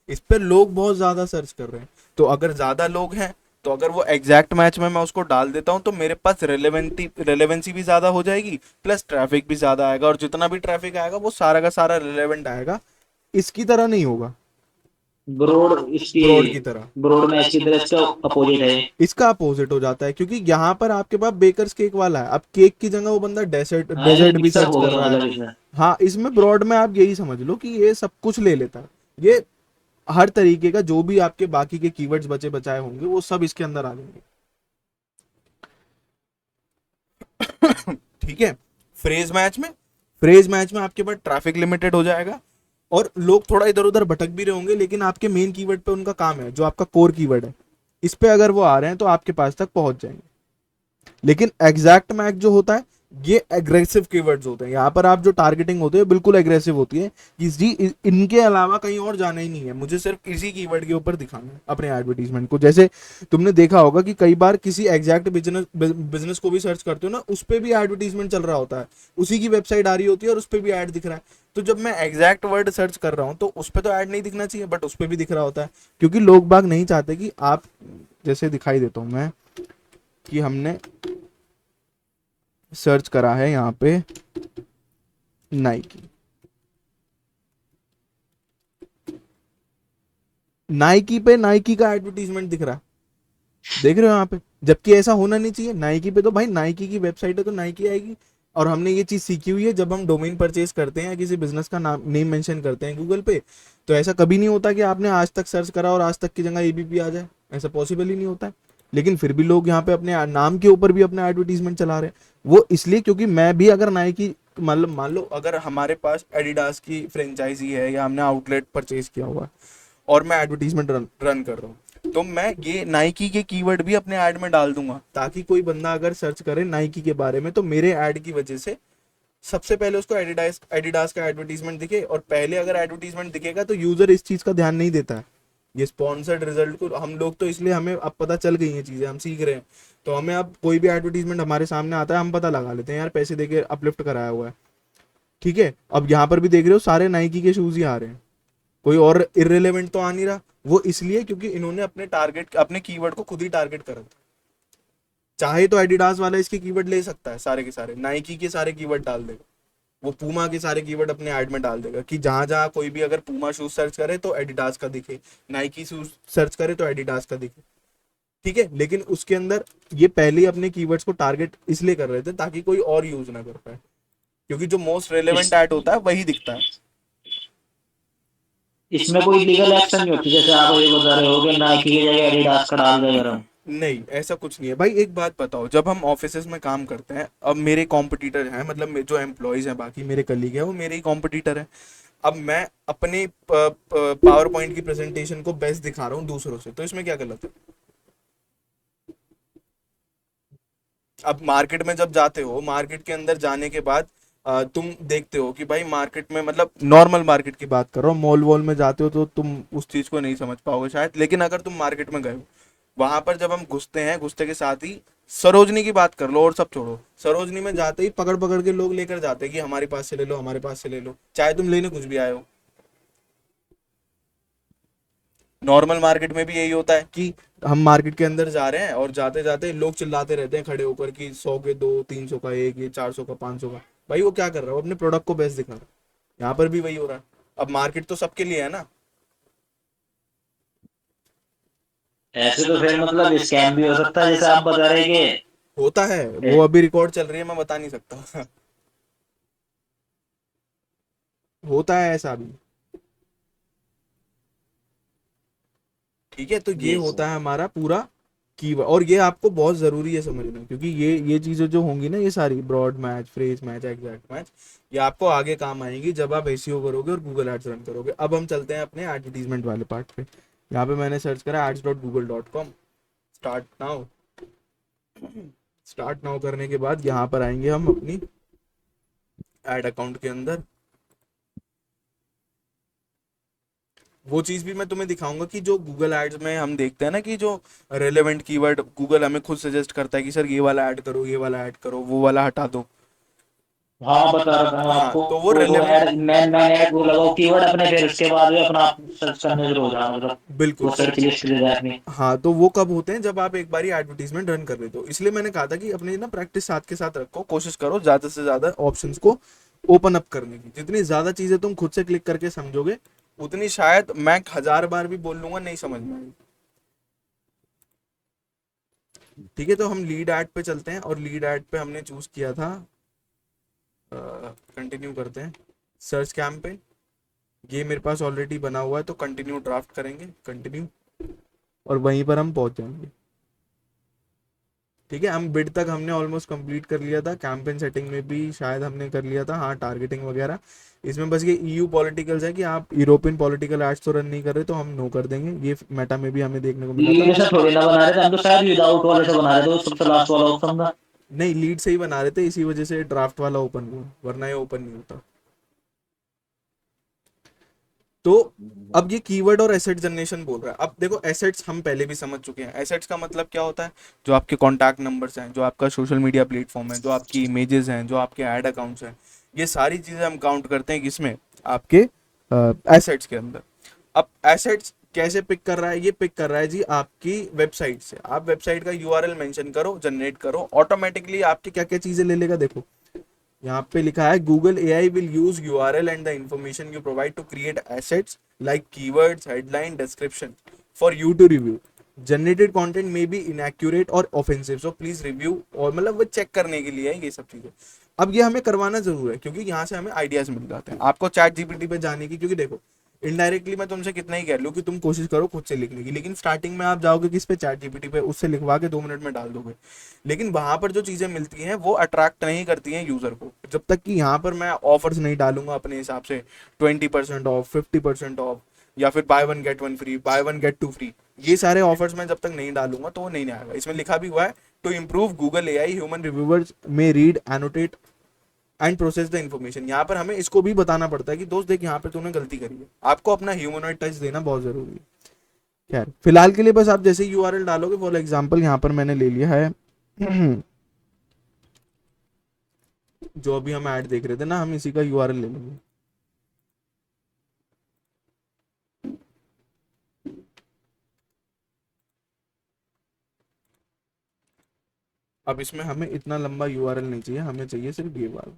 Speaker 1: इस पर लोग बहुत ज्यादा सर्च कर रहे हैं। तो अगर ज्यादा लोग हैं तो अगर वो एग्जैक्ट मैच में मैं उसको डाल देता हूँ तो मेरे पास रेलेवेंसी भी ज्यादा हो जाएगी, प्लस ट्रैफिक भी ज्यादा आएगा, और जितना भी ट्रैफिक आएगा वो सारा का सारा रिलेवेंट आएगा, इसकी तरह नहीं होगा,
Speaker 2: ब्रॉड इसकी,
Speaker 1: ब्रॉड की तरह।
Speaker 2: ब्रॉड मैच की तरह इसका अपोजिट है।
Speaker 1: इसका अपोजिट हो जाता है, क्योंकि यहाँ पर आपके पास बेकर्स केक वाला है, अब केक की जगह वो बंदा डेजर्ट
Speaker 2: हाँ, ये
Speaker 1: डेजर्ट भी
Speaker 2: मिक्सअप
Speaker 1: सर्च
Speaker 2: हो
Speaker 1: कर
Speaker 2: गया
Speaker 1: रहा है।
Speaker 2: मतलब इसमें।
Speaker 1: हाँ, इसमें ब्रॉड में आप यही समझ लो कि ये सब कुछ ले लेता है, ये हर तरीके का जो भी आपके बाकी के कीवर्ड्स बचे बचाए होंगे वो सब इसके अंदर आ जाएंगे। ठीक है। फ्रेज मैच में आपके पास ट्रैफिक लिमिटेड हो जाएगा, और लोग थोड़ा इधर उधर भटक भी रहे होंगे, लेकिन आपके मेन कीवर्ड पे उनका काम है, जो आपका कोर कीवर्ड है, इस पे अगर वो आ रहे हैं तो आपके पास तक पहुंच जाएंगे। लेकिन एग्जैक्ट मैच जो होता है, ये एग्रेसिव कीवर्ड्स होते हैं, यहाँ पर आप जो टारगेटिंग होती है बिल्कुल एग्रेसिव होती है कि जी इनके अलावा कहीं और जाना ही नहीं है, मुझे सिर्फ इसी कीवर्ड के ऊपर दिखाना है अपने एडवर्टीजमेंट को। जैसे तुमने देखा होगा कि कई बार किसी एग्जैक्ट बिजनेस को भी सर्च करते हो ना, उस पर भी एडवर्टीजमेंट चल रहा होता है, उसी की वेबसाइट आ रही होती है और उस पर भी ऐड दिख रहा है। तो जब मैं एग्जैक्ट वर्ड सर्च कर रहा हूँ तो उस पर तो ऐड नहीं दिखना चाहिए, बट उस पर भी दिख रहा होता है, क्योंकि लोग बाग नहीं चाहते कि आप, जैसे दिखाई देता हूँ मैं कि हमने सर्च करा है यहाँ पे नाइकी, नाइकी पे नाइकी का एडवर्टीजमेंट दिख रहा है, देख रहे हो यहाँ पे, जबकि ऐसा होना नहीं चाहिए। नाइकी पे तो भाई नाइकी की वेबसाइट है तो नाइकी आएगी। और हमने ये चीज सीखी हुई है, जब हम डोमेन परचेज करते हैं या किसी बिजनेस का नाम नेम मेंशन करते हैं गूगल पे, तो ऐसा कभी नहीं होता कि आपने आज तक सर्च करा और आज तक की जगह एबीपी आ जाए, ऐसा पॉसिबल ही नहीं होता है। लेकिन फिर भी लोग यहाँ पे अपने नाम के ऊपर भी अपना एडवर्टीजमेंट चला रहे हैं, वो इसलिए क्योंकि मैं भी अगर नाइकी, मतलब मान लो अगर हमारे पास एडिडास की फ्रेंचाइजी है या हमने आउटलेट परचेज किया हुआ है और मैं एडवर्टीजमेंट रन कर रहा हूँ, तो मैं ये नाइकी के कीवर्ड भी अपने ऐड में डाल दूंगा, ताकि कोई बंदा अगर सर्च करे नाइकी के बारे में तो मेरे ऐड की वजह से सबसे पहले उसको एडिडास एडिडास का एडवर्टीजमेंट दिखे। और पहले अगर एडवर्टीजमेंट दिखेगा तो यूजर इस चीज का ध्यान नहीं देता है, ये स्पॉन्सर्ड रिजल्ट को हम लोग तो, इसलिए हमें अब पता चल गई हैं चीजें, हम सीख रहे हैं, तो हमें अब कोई भी एडवर्टीजमेंट हमारे सामने आता है हम पता लगा लेते हैं, यार पैसे देके अपलिफ्ट कराया हुआ है। ठीक है, अब यहाँ पर भी देख रहे हो सारे नाइकी के शूज ही आ रहे हैं, कोई और इररिलेवेंट तो आ नहीं रहा। वो इसलिए क्योंकि इन्होंने अपने कीवर्ड को खुद ही टारगेट करा था। चाहे तो एडिडास वाला इसके कीवर्ड ले सकता है, सारे के सारे नाइकी के सारे कीवर्ड डाल देगा, वो पूमा के सारे कीवर्ड अपने ऐड में डाल देगा कि जहां जहां कोई भी अगर पूमा शूज सर्च करे तो एडिडास का दिखे, नाइकी शूज सर्च करे तो एडिडास का दिखे। ठीक है, लेकिन उसके अंदर ये पहले ही अपने कीवर्ड्स को टारगेट इसलिए कर रहे थे ताकि कोई और यूज ना कर पाए, क्योंकि जो मोस्ट रेलेवेंट
Speaker 2: इस
Speaker 1: ऐड होता है वही दिखता है।
Speaker 2: इसमें कोई लीगल एक्शन नहीं होती, जैसे आप ये बता रहे हो कि नाइकी की जगह एडिडास का डाल दे अगर हम।
Speaker 1: नहीं, ऐसा कुछ नहीं है भाई। एक बात बताओ, जब हम ऑफिसेज में काम करते हैं, अब मेरे कॉम्पिटिटर हैं, मतलब जो एम्प्लॉयज हैं बाकी मेरे कलीग हैं वो मेरे ही कॉम्पिटिटर हैं। अब मैं अपने पावर पॉइंट की प्रेजेंटेशन को बेस्ट दिखा रहा हूँ दूसरों से, तो इसमें क्या गलत है? अब मार्केट में जब जाते हो, मार्केट के अंदर जाने के बाद तुम देखते हो कि भाई मार्केट में, मतलब नॉर्मल मार्केट की बात कर रहा हूँ, मॉल वॉल में जाते हो तो तुम उस चीज को नहीं समझ पाओगे शायद, लेकिन अगर तुम मार्केट में गए हो, वहां पर जब हम घुसते हैं, घुसते के साथ ही सरोजनी की बात कर लो और सब छोड़ो, सरोजनी में जाते ही पकड़ पकड़ के लोग लेकर जाते हैं कि हमारे पास से ले लो, हमारे पास से ले लो, चाहे तुम लेने कुछ भी आए हो। नॉर्मल मार्केट में भी यही होता है कि हम मार्केट के अंदर जा रहे हैं और जाते जाते लोग चिल्लाते रहते हैं खड़े होकर कि 100 के दो, 300 का एक, ये 400 का 500 का। भाई वो क्या कर रहा है? वो अपने प्रोडक्ट को बेस्ट दिखा रहा है। यहाँ पर भी वही हो रहा है। अब मार्केट तो सबके लिए है ना।
Speaker 2: ऐसे तो फिर मतलब स्कैम भी हो सकता है, जैसे आप बता रहे कि
Speaker 1: होता है, वो
Speaker 2: ए,
Speaker 1: अभी रिकॉर्ड चल रही है, मैं बता नहीं सकता। होता है ऐसा भी। ठीक है, तो ये
Speaker 2: ये
Speaker 1: होता है हमारा पूरा कीवर्ड, और ये आपको बहुत जरूरी है समझना, क्योंकि ये चीजें जो होंगी ना, ये सारी broad match, phrase match, exact match, ये आपको आगे काम आएंगी जब आप एसईओ करोगे और गूगल एड्स रन करोगे। अब हम चलते हैं अपने एडवर्टीजमेंट वाले पार्ट पे। यहाँ पे मैंने सर्च करा ads.google.com, start now. Start now करने के बाद यहाँ पर आएंगे हम अपनी ऐड अकाउंट के अंदर। वो चीज भी मैं तुम्हें दिखाऊंगा कि जो गूगल एड्स में हम देखते हैं ना कि जो रेलेवेंट कीवर्ड गूगल हमें खुद सजेस्ट करता है कि सर ये वाला ऐड करो, ये वाला ऐड करो, वो वाला हटा दो।
Speaker 2: हाँ बता रहा था मैं
Speaker 1: हाँ
Speaker 2: आपको।
Speaker 1: तो वो
Speaker 2: वो
Speaker 1: relevant,
Speaker 2: add man man add वो लगाओ कीवर्ड अपने, फिर उसके बाद भी अपना आप सर्च करने शुरू हो जाओ, मतलब
Speaker 1: बिल्कुल
Speaker 2: वो
Speaker 1: तो
Speaker 2: सर्च लिस्ट दे जाए अपनी।
Speaker 1: हाँ तो वो कब होते हैं, जब आप एक बारी एडवर्टीजमेंट रन कर लेते हो। इसलिए मैंने कहा था कि अपनी ना प्रैक्टिस साथ के साथ रखो, कोशिश करो ज्यादा से ज्यादा ऑप्शंस को ओपन अप करने की। जितनी ज्यादा चीजें तुम खुद से क्लिक करके समझोगे, उतनी शायद मैं 1000 बार भी बोल लूंगा नहीं समझ में आएगी। ठीक है, तो हम लीड ऐड पे चलते हैं, और लीड ऐड पे हमने चूज किया था, कंटिन्यू करते हैं, सर्च कैंपेन। ये मेरे पास ऑलरेडी बना हुआ है, तो कंटिन्यू ड्राफ्ट करेंगे, कंटिन्यू, और वहीं पर हम पहुंच जाएंगे। ठीक है, हम बिड तक हमने ऑलमोस्ट कंप्लीट कर लिया था, कैंपेन सेटिंग में भी शायद हमने कर लिया था, हाँ टारगेटिंग वगैरह। इसमें बस ये ईयू पॉलिटिकल्स है कि आप यूरोपियन पॉलिटिकल एड्स तो रन नहीं कर रहे, तो हम नो कर देंगे। ये मेटा में भी हमें देखने को मिला
Speaker 2: लीड
Speaker 1: था।
Speaker 2: से थोड़ी ना बना रहे थे हम, तो शायद विदाउट वाले से बना रहे थे, वो सबसे लास्ट वाला ऑप्शन था।
Speaker 1: नहीं, लीड से ही बना रहे थे, इसी वजह से ड्राफ्ट वाला ओपन हुआ, वरना ये ओपन नहीं होता। तो अब ये कीवर्ड और एसेट जनरेशन बोल रहा है। अब देखो, एसेट्स हम पहले भी समझ चुके हैं। एसेट्स का मतलब क्या होता है? जो आपके कॉन्टैक्ट नंबर्स हैं, जो आपका सोशल मीडिया प्लेटफॉर्म है, जो आपकी इमेजेस हैं, जो आपके ऐड अकाउंट्स हैं, ये सारी चीजें हम काउंट करते हैं किसमें? आपके एसेट्स के अंदर। अब एसेट्स कैसे पिक कर रहा है? ये पिक कर रहा है जी आपकी वेबसाइट से। आप वेबसाइट का यूआरएल मेंशन करो, जनरेट करो, ऑटोमेटिकली आपकी क्या क्या चीजें ले लेगा देखो। यहाँ पे लिखा है Google AI will use URL and the information you provide to create assets like keywords, headline, description for you to review. Generated content may be inaccurate और ऑफेंसिव, सो प्लीज रिव्यू। और मतलब वो चेक करने के लिए है ये सब चीजें। अब ये हमें करवाना जरूर है, क्योंकि यहाँ से हमें आइडियाज मिल जाते हैं। आपको चैट जीपीटी पे जाने की, क्योंकि देखो इनडायरेक्टली मैं तुमसे कितना ही कह लूँ कि तुम कोशिश करो खुद से लिखने की, लेकिन स्टार्टिंग में आप जाओगे किस पे? चैट जीपीटी पे, उससे लिखवा के 2 मिनट में डाल दोगे। लेकिन वहां पर जो चीजें मिलती हैं वो अट्रैक्ट नहीं करती हैं यूजर को, जब तक कि यहाँ पर मैं ऑफर्स नहीं डालूंगा अपने हिसाब से, 20% ऑफ, 50% ऑफ, या फिर buy one get one free, buy one get two free. ये सारे ऑफर्स मैं जब तक नहीं डालूंगा तो वो नहीं आएगा। इसमें लिखा भी हुआ है, to improve Google AI human reviewers में read, annotate and process the information. यहाँ पर हमें इसको भी बताना पड़ता है कि दोस्त देख, यहाँ पर तूने गलती करी है। आपको अपना ह्यूमनॉइड टच देना बहुत जरूरी है। खैर, फिलहाल के लिए बस आप जैसे यूआरएल डालोगे, फॉर एग्जांपल यहाँ पर मैंने ले लिया है जो अभी हम ऐड देख रहे थे ना, हम इसी का यूआरएल ले लेंगे। अब इसमें हमें इतना लंबा यूआरएल नहीं चाहिए, हमें चाहिए सिर्फ ये वाला।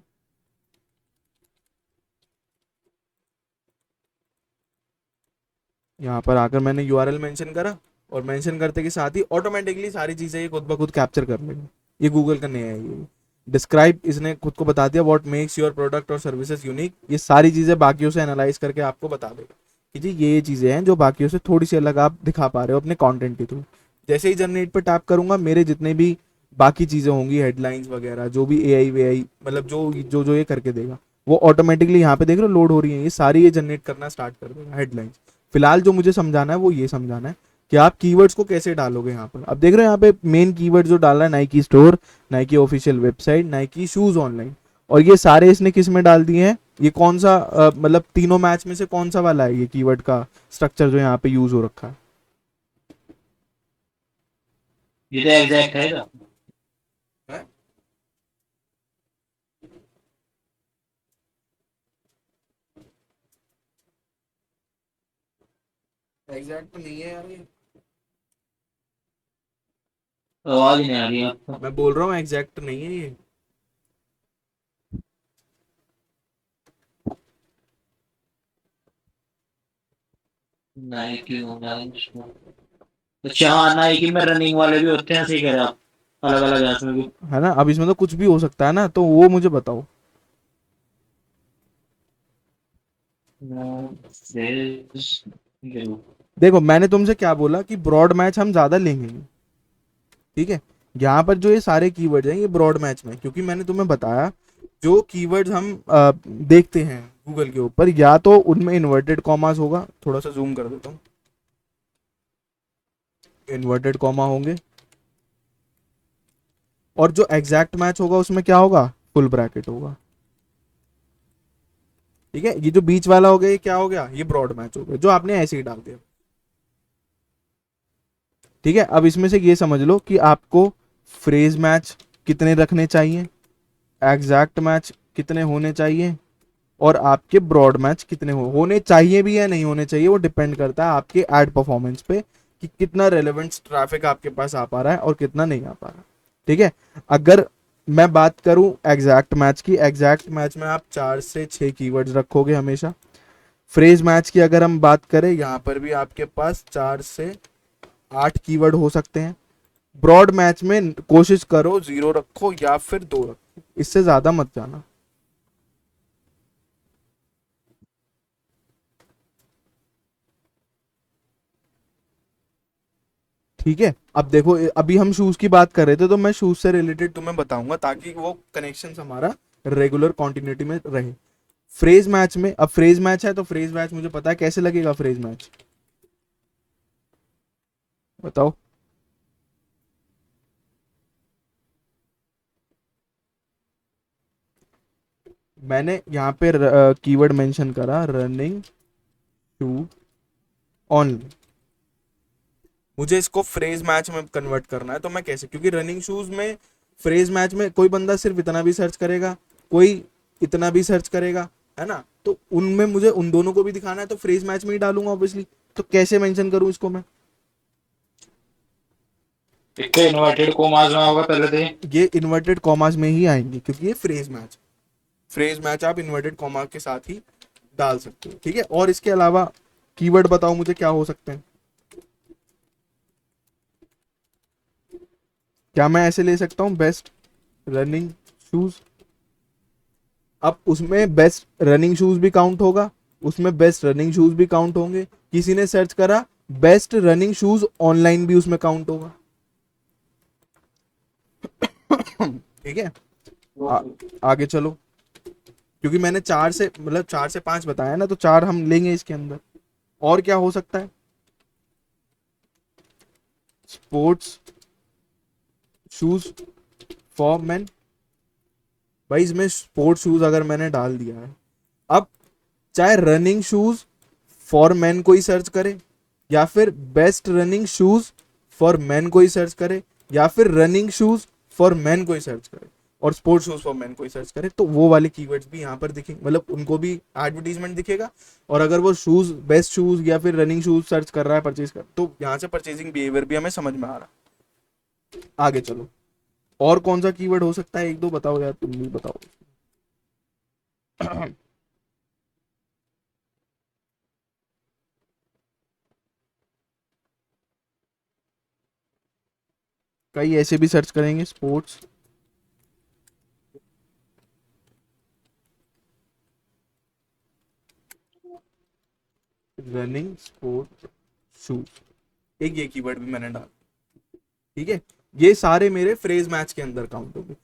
Speaker 1: यहाँ पर आकर मैंने यूआरएल मेंशन करा, और मेंशन करते के साथ ही ऑटोमेटिकली सारी चीजें ये खुद ब खुद कैप्चर कर लेगा। ये गूगल का नया है ये। डिस्क्राइब, इसने खुद को बता दिया, व्हाट मेक्स योर प्रोडक्ट और सर्विसेज यूनिक। ये सारी चीजें बाकियों से एनालाइज करके आपको बता देगा कि जी ये चीजें हैं जो बाकियों से थोड़ी सी अलग आप दिखा पा रहे हो अपने कंटेंट के थ्रू। जैसे ही जनरेट पे टैप करूंगा, मेरे जितने भी बाकी चीजें होंगी, हेडलाइंस वगैरह, जो भी एआई वीआई, मतलब जो जो जो ये करके देगा, वो ऑटोमेटिकली यहाँ पे देख रहे हो लोड हो रही है, ये सारी ये जनरेट करना स्टार्ट कर देगा हेडलाइंस। फिलहाल जो मुझे समझाना है वो ये समझाना है कि आप कीवर्ड्स को कैसे डालोगे। यहाँ पर अब देख रहे हो, यहाँ पे मेन कीवर्ड जो डाला है, Nike store, Nike official website, Nike shoes online, और ये सारे इसने किस में डाल दिए हैं? ये कौन सा मतलब तीनों मैच में से कौन सा वाला है ये कीवर्ड का स्ट्रक्चर जो यहाँ पे यूज हो रखा
Speaker 2: ये तो एग्जैक्ट है क्या?
Speaker 1: है? एग्जैक्ट नहीं है यार ये।
Speaker 2: आवाज ही नहीं आ रही है आपको।
Speaker 1: मैं बोल रहा हूँ एग्जैक्ट नहीं है ये।
Speaker 2: Nike online. अच्छा हाँ, नाइकी में रनिंग वाले भी होते हैं, सही कह रहे हैं आप, अलग अलग है उसमें भी।
Speaker 1: है ना? अब इसमें तो कुछ भी हो सकता है ना, तो वो मुझे बताओ। देखो मैंने तुमसे क्या बोला कि ब्रॉड मैच हम ज्यादा लेंगे नहीं, ठीक है? यहाँ पर जो ये सारे कीवर्ड्स हैं ये ब्रॉड मैच में, क्योंकि मैंने तुम्हें बताया जो कीवर्ड्स हम देखते हैं गूगल के ऊपर, या तो उनमें इन्वर्टेड कॉमास होगा, थोड़ा सा जूम कर देता हूँ, इन्वर्टेड कॉमा होंगे, और जो एग्जैक्ट मैच होगा उसमें क्या होगा, फुल ब्रैकेट होगा। ठीक है, ये जो बीच वाला हो गया ये क्या हो गया, ये ब्रॉड मैच हो गया, जो आपने ऐसे ही डाल दिया। ठीक है, अब इसमें से ये समझ लो कि आपको फ्रेज मैच कितने रखने चाहिए, एग्जैक्ट मैच कितने होने चाहिए, और आपके ब्रॉड मैच कितने होने चाहिए भी या नहीं होने चाहिए, वो डिपेंड करता है आपके एड परफॉर्मेंस पे कि कितना रेलेवेंट ट्रैफिक आपके पास आ पा रहा है और कितना नहीं आ पा रहा। ठीक है, अगर मैं बात करूं एग्जैक्ट मैच की, एग्जैक्ट मैच में आप 4 से 6 कीवर्ड्स रखोगे हमेशा। फ्रेज मैच की अगर हम बात करें, यहाँ पर भी आपके पास 4 से 8 कीवर्ड हो सकते हैं। ब्रॉड मैच में कोशिश करो 0 रखो या फिर 2 रखो, इससे ज्यादा मत जाना। ठीक है, अब देखो अभी हम शूज की बात कर रहे थे, तो मैं शूज से रिलेटेड तुम्हें बताऊंगा ताकि वो कनेक्शन हमारा रेगुलर कॉन्टिन्यूटी में रहे। फ्रेज मैच में, अब फ्रेज मैच है तो फ्रेज मैच मुझे पता है कैसे लगेगा फ्रेज मैच, बताओ। मैंने यहाँ पे कीवर्ड मेंशन करा रनिंग टू ऑनली, मुझे इसको फ्रेज मैच में कन्वर्ट करना है, तो मैं कैसे, क्योंकि रनिंग शूज में फ्रेज मैच में कोई बंदा सिर्फ इतना भी सर्च करेगा, कोई इतना भी सर्च करेगा, है ना, तो उनमें मुझे उन दोनों को भी दिखाना है, तो फ्रेज मैच में ही डालूंगा ऑब्वियसली। तो कैसे मेंशन करूं इसको मैं,
Speaker 3: एक तो इन्वर्टेड कोमास में होगा पहले से ही।
Speaker 1: ये इन्वर्टेड कॉमास में ही आएंगे क्योंकि ये फ्रेज मैच, फ्रेज मैच आप इन्वर्टेड कॉमा के साथ ही डाल सकते हो। ठीक है, और इसके अलावा कीवर्ड बताओ मुझे क्या हो सकते हैं, क्या मैं ऐसे ले सकता हूँ बेस्ट रनिंग शूज, अब उसमें बेस्ट रनिंग शूज भी काउंट होगा, उसमें बेस्ट रनिंग शूज भी काउंट होंगे, किसी ने सर्च करा बेस्ट रनिंग शूज ऑनलाइन भी उसमें काउंट होगा। ठीक है, आगे चलो, क्योंकि मैंने 4 से 5 बताया ना, तो 4 हम लेंगे इसके अंदर। और क्या हो सकता है, स्पोर्ट्स शूज फॉर मेन, भाई इसमें स्पोर्ट्स शूज अगर मैंने डाल दिया है, अब चाहे रनिंग शूज फॉर मैन कोई सर्च करे, या फिर best running shoes for man कोई सर्च करे, या फिर रनिंग शूज फॉर मैन कोई सर्च करे, और स्पोर्ट्स शूज फॉर मैन कोई सर्च करे, तो वो वाले कीवर्ड्स भी यहाँ पर दिखेंगे, मतलब उनको भी एडवर्टीजमेंट दिखेगा। और अगर वो शूज बेस्ट शूज या फिर रनिंग शूज सर्च कर रहा है परचेज कर, तो यहाँ से परचेजिंग बिहेवियर भी हमें समझ में आ रहा है। आगे चलो, और कौन सा कीवर्ड हो सकता है, एक दो बताओ यार, तुम भी बताओ। कई ऐसे भी सर्च करेंगे स्पोर्ट्स रनिंग स्पोर्ट शूज, एक ये कीवर्ड भी मैंने डाला। ठीक है, ये सारे मेरे फ्रेज मैच के अंदर काउंट होंगे।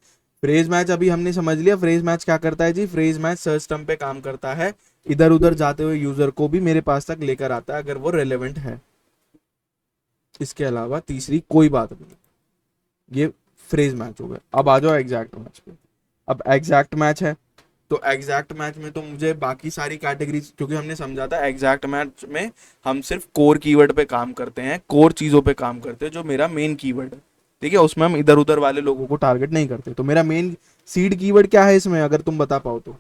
Speaker 1: फ्रेज मैच अभी हमने समझ लिया, फ्रेज मैच क्या करता है जी, फ्रेज मैच सर्च टर्म पे काम करता है, इधर उधर जाते हुए यूजर को भी मेरे पास तक लेकर आता है अगर वो रेलेवेंट है। इसके अलावा तीसरी कोई बात नहीं, ये फ्रेज मैच हो गया। अब आ जाओ एग्जैक्ट मैच पे। अब एग्जैक्ट मैच है, तो एग्जैक्ट मैच में तो मुझे बाकी सारी कैटेगरीज, क्योंकि हमने समझा था एग्जैक्ट मैच में हम सिर्फ कोर कीवर्ड पे काम करते हैं, कोर चीजों पे काम करते हैं जो मेरा मेन कीवर्ड है। ठीक है, उसमें हम इधर उधर वाले लोगों को टारगेट नहीं करते। तो मेरा मेन सीड कीवर्ड क्या है इसमें, अगर तुम बता पाओ तो।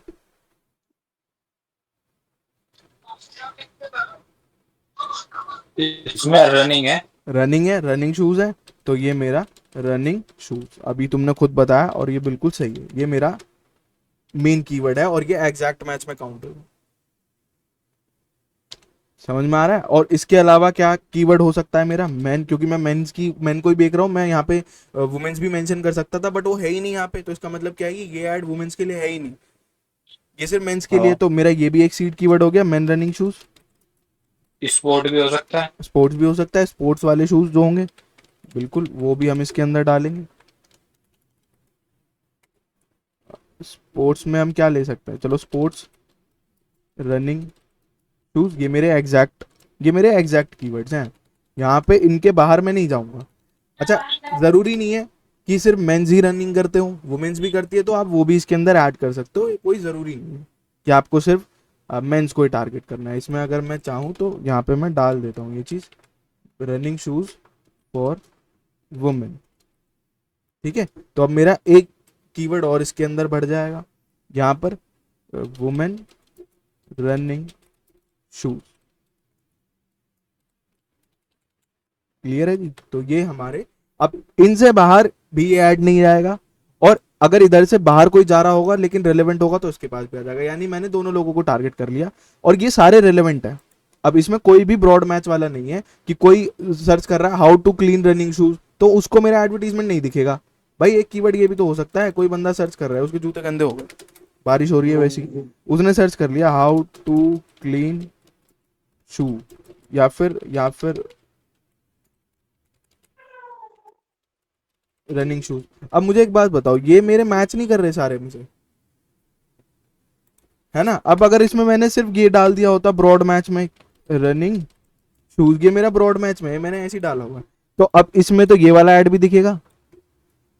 Speaker 3: इसमें रनिंग है।
Speaker 1: रनिंग है, रनिंग शूज है, तो ये मेरा रनिंग शूज, अभी तुमने खुद बताया और ये बिल्कुल सही है, ये मेरा मेन कीवर्ड है और ये एग्जैक्ट मैच में काउंट होगा। समझ में आ रहा है। और इसके अलावा क्या कीवर्ड हो सकता है मेरा, मैन, क्योंकि मैं मेंस की मैन को ही देख रहा हूँ, मैं यहाँ पे वुमेन्स भी मेंशन कर सकता था, बट वो है ही नहीं यहाँ पे, तो इसका मतलब क्या है कि ये ऐड वुमेन्स के लिए है ही नहीं, ये सिर्फ मेंस के लिए।
Speaker 3: हाँ,
Speaker 1: तो मेरा ये भी एक सीड कीवर्ड हो गया, मैन रनिंग शूज।
Speaker 3: स्पोर्ट भी हो सकता है।
Speaker 1: स्पोर्ट्स भी हो सकता है, स्पोर्ट्स वाले शूज जो होंगे बिल्कुल वो भी हम इसके अंदर डालेंगे। स्पोर्ट्स में हम क्या ले सकते हैं, चलो स्पोर्ट्स रनिंग शूज, ये मेरे एग्जैक्ट कीवर्ड्स हैं, यहाँ पे इनके बाहर मैं नहीं जाऊंगा। अच्छा, जरूरी नहीं है कि सिर्फ मेंस ही रनिंग करते हो, वुमेन्स भी करती है, तो आप वो भी इसके अंदर ऐड कर सकते हो। कोई ज़रूरी नहीं है कि आपको सिर्फ मेंस को ही टारगेट करना है। इसमें अगर मैं चाहूँ तो यहाँ पे मैं डाल देता हूँ ये चीज़, रनिंग शूज़ फॉर वुमेन। ठीक है, तो अब मेरा एक कीवर्ड और इसके अंदर बढ़ जाएगा, यहाँ पर वुमेन रनिंग शूज। क्लियर है जी? तो ये हमारे, अब इनसे बाहर भी ये ऐड नहीं जाएगा, और अगर इधर से बाहर कोई जा रहा होगा लेकिन रेलेवेंट होगा तो इसके पास भी आ जाएगा। यानी मैंने दोनों लोगों को टारगेट कर लिया और ये सारे रेलेवेंट है। अब इसमें कोई भी ब्रॉड मैच वाला नहीं है कि कोई सर्च कर रहा है how to clean running shoes तो उसको मेरा एडवर्टीजमेंट नहीं दिखेगा। भाई एक कीवर्ड ये भी तो हो सकता है, कोई बंदा सर्च कर रहा है, उसके जूते गंदे हो गए, बारिश हो रही है वैसी, उसने सर्च कर लिया हाउ टू क्लीन शू, या फिर रनिंग शूज। अब मुझे एक बात बताओ, ये मेरे मैच नहीं कर रहे सारे मुझे, है ना? अब अगर इसमें मैंने सिर्फ ये डाल दिया होता ब्रॉड मैच में रनिंग शूज, ये मेरा ब्रॉड मैच में है, मैंने ऐसे ही डाला हुआ है, तो अब इसमें तो ये वाला ऐड भी दिखेगा,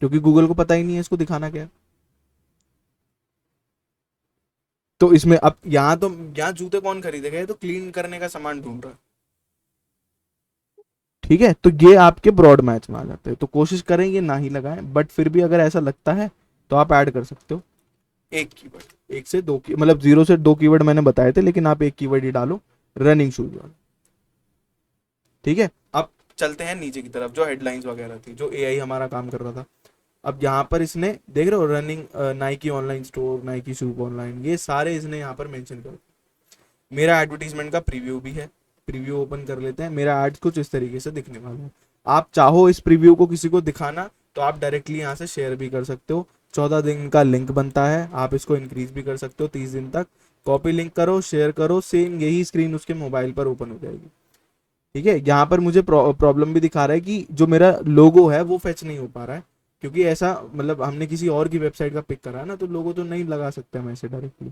Speaker 1: क्योंकि गूगल को पता ही नहीं है इसको दिखाना क्या है। तो इसमें अब यहाँ तो यहाँ जूते कौन खरीदेगा, ये तो क्लीन करने का सामान ढूंढ रहा है। ठीक है, तो ये आपके ब्रॉड मैच में आ जाते हैं। तो कोशिश करेंगे ना ही लगाएं, बट फिर भी अगर ऐसा लगता है तो आप ऐड कर सकते हो एक कीवर्ड, एक से दो की, मतलब 0 से 2 कीवर्ड मैंने बताए थे, लेकिन आप एक कीवर्ड ही डालो, रनिंग शूज वाला। ठीक है, अब चलते हैं नीचे की तरफ, जो हेडलाइंस वगैरह थी, जो एआई हमारा काम कर रहा था। अब यहाँ पर इसने देख रहे हो running Nike online store, Nike shoes online, ये सारे इसने यहाँ पर मेंशन कर। मेरा एडवर्टीजमेंट का प्रीव्यू भी है, प्रीव्यू ओपन कर लेते हैं। मेरा एड कुछ इस तरीके से दिखने वाला है। आप चाहो इस प्रीव्यू को किसी को दिखाना तो आप डायरेक्टली यहाँ से शेयर भी कर सकते हो। 14 दिन का लिंक बनता है, आप इसको इंक्रीज भी कर सकते हो 30 दिन तक। कॉपी लिंक करो, शेयर करो, सेम यही स्क्रीन उसके मोबाइल पर ओपन हो जाएगी। ठीक है, यहाँ पर मुझे प्रॉब्लम भी दिखा रहा है कि जो मेरा लोगो है वो फेच नहीं हो पा रहा है, क्योंकि ऐसा मतलब हमने किसी और की वेबसाइट का पिक करा है ना, तो लोगो तो नहीं लगा सकते हम ऐसे डायरेक्टली।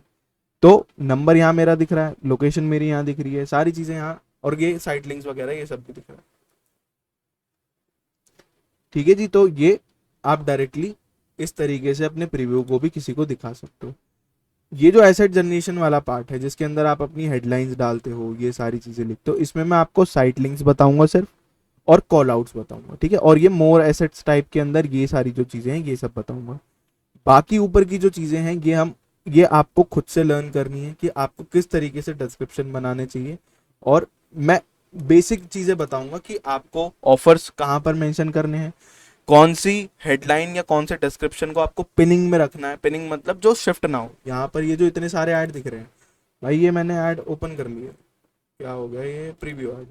Speaker 1: तो नंबर यहाँ मेरा दिख रहा है, लोकेशन मेरी यहाँ दिख रही है, सारी चीजें यहाँ, और ये साइट लिंक्स वगैरह ये सब भी दिख रहा है। ठीक है जी, तो ये आप डायरेक्टली इस तरीके से अपने प्रीव्यू को भी किसी को दिखा सकते हो। ये जो एसेट जनरेशन वाला पार्ट है, जिसके अंदर आप अपनी हेडलाइंस डालते हो, ये सारी चीजें लिखते हो, इसमें मैं आपको साइट लिंक्स बताऊंगा सिर्फ, और कॉल आउट्स बताऊंगा। ठीक है, और ये मोर एसेट्स टाइप के अंदर ये सारी जो चीजें हैं ये सब बताऊंगा। बाकी ऊपर की जो चीजें हैं ये आपको खुद से लर्न करनी है कि आपको किस तरीके से डिस्क्रिप्शन बनाने चाहिए, और मैं बेसिक चीजें बताऊंगा कि आपको ऑफर्स कहाँ पर मेंशन करने हैं, कौन सी हेडलाइन या कौन से डिस्क्रिप्शन को आपको पिनिंग में रखना है। पिनिंग मतलब जो शिफ्ट ना हो। यहाँ पर ये जो इतने सारे ऐड दिख रहे हैं भाई, ये मैंने ऐड ओपन कर लिए, क्या हो गया, ये प्रीव्यू ऐड,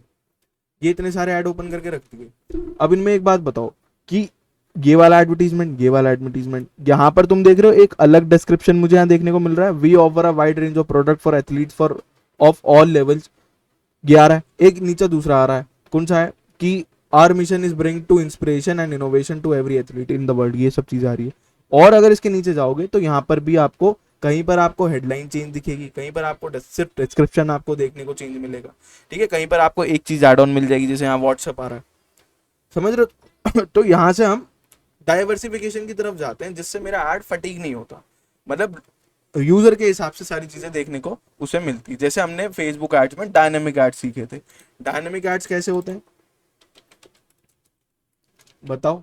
Speaker 1: ये इतने सारे ऐड ओपन करके रख दिए। अब इनमें एक बात बताओ कि ये वाला एडवर्टीजमेंट, ये वाला एडवर्टीजमेंट, यहाँ पर तुम देख रहे हो एक अलग डिस्क्रिप्शन मुझे यहाँ देखने को मिल रहा है, we offer a wide range of product for athletes for of all levels, ये आ रहा है। एक नीचे दूसरा आ रहा है, कौन सा है कि our mission is bring to inspiration and innovation to every athlete in the world, ये सब चीजें आ रही है। और अगर इसके नीचे जाओगे तो यहाँ पर भी आपको कहीं पर आपको हेडलाइन चेंज दिखेगी, कहीं पर आपको सिर्फ डिस्क्रिप्शन आपको देखने को चेंज मिलेगा। ठीक है, कहीं पर आपको एक चीज एड ऑन मिल जाएगी, जैसे यहाँ व्हाट्सएप आ रहा है, समझ रहे हो? तो यहाँ से हम डाइवर्सिफिकेशन की तरफ जाते हैं, जिससे मेरा ऐड फटीग नहीं होता, मतलब यूजर के हिसाब से सारी चीजें देखने को उसे मिलती। जैसे हमने फेसबुक एड्स में डायनेमिक एड्स सीखे थे। डायनेमिक एड्स कैसे होते हैं बताओ?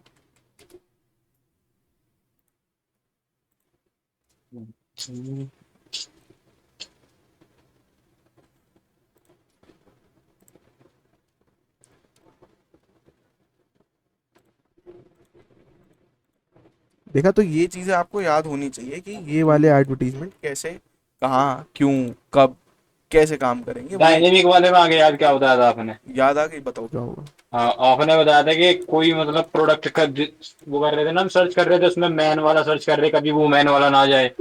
Speaker 1: देखा, तो ये चीजें आपको याद होनी चाहिए कि ये वाले एडवर्टीजमेंट कैसे, कहाँ, क्यों, कब, कैसे काम करेंगे।
Speaker 3: डायनेमिक वाले में आगे याद क्या बताया था आपने?
Speaker 1: याद आ गई, बताओ क्या होगा।
Speaker 3: हाँ, आपने बताया था कि कोई मतलब प्रोडक्ट का वो कर रहे थे ना, हम सर्च कर रहे थे, उसमें मैन वाला सर्च कर रहे, कभी वो मैन वाला ना जाए,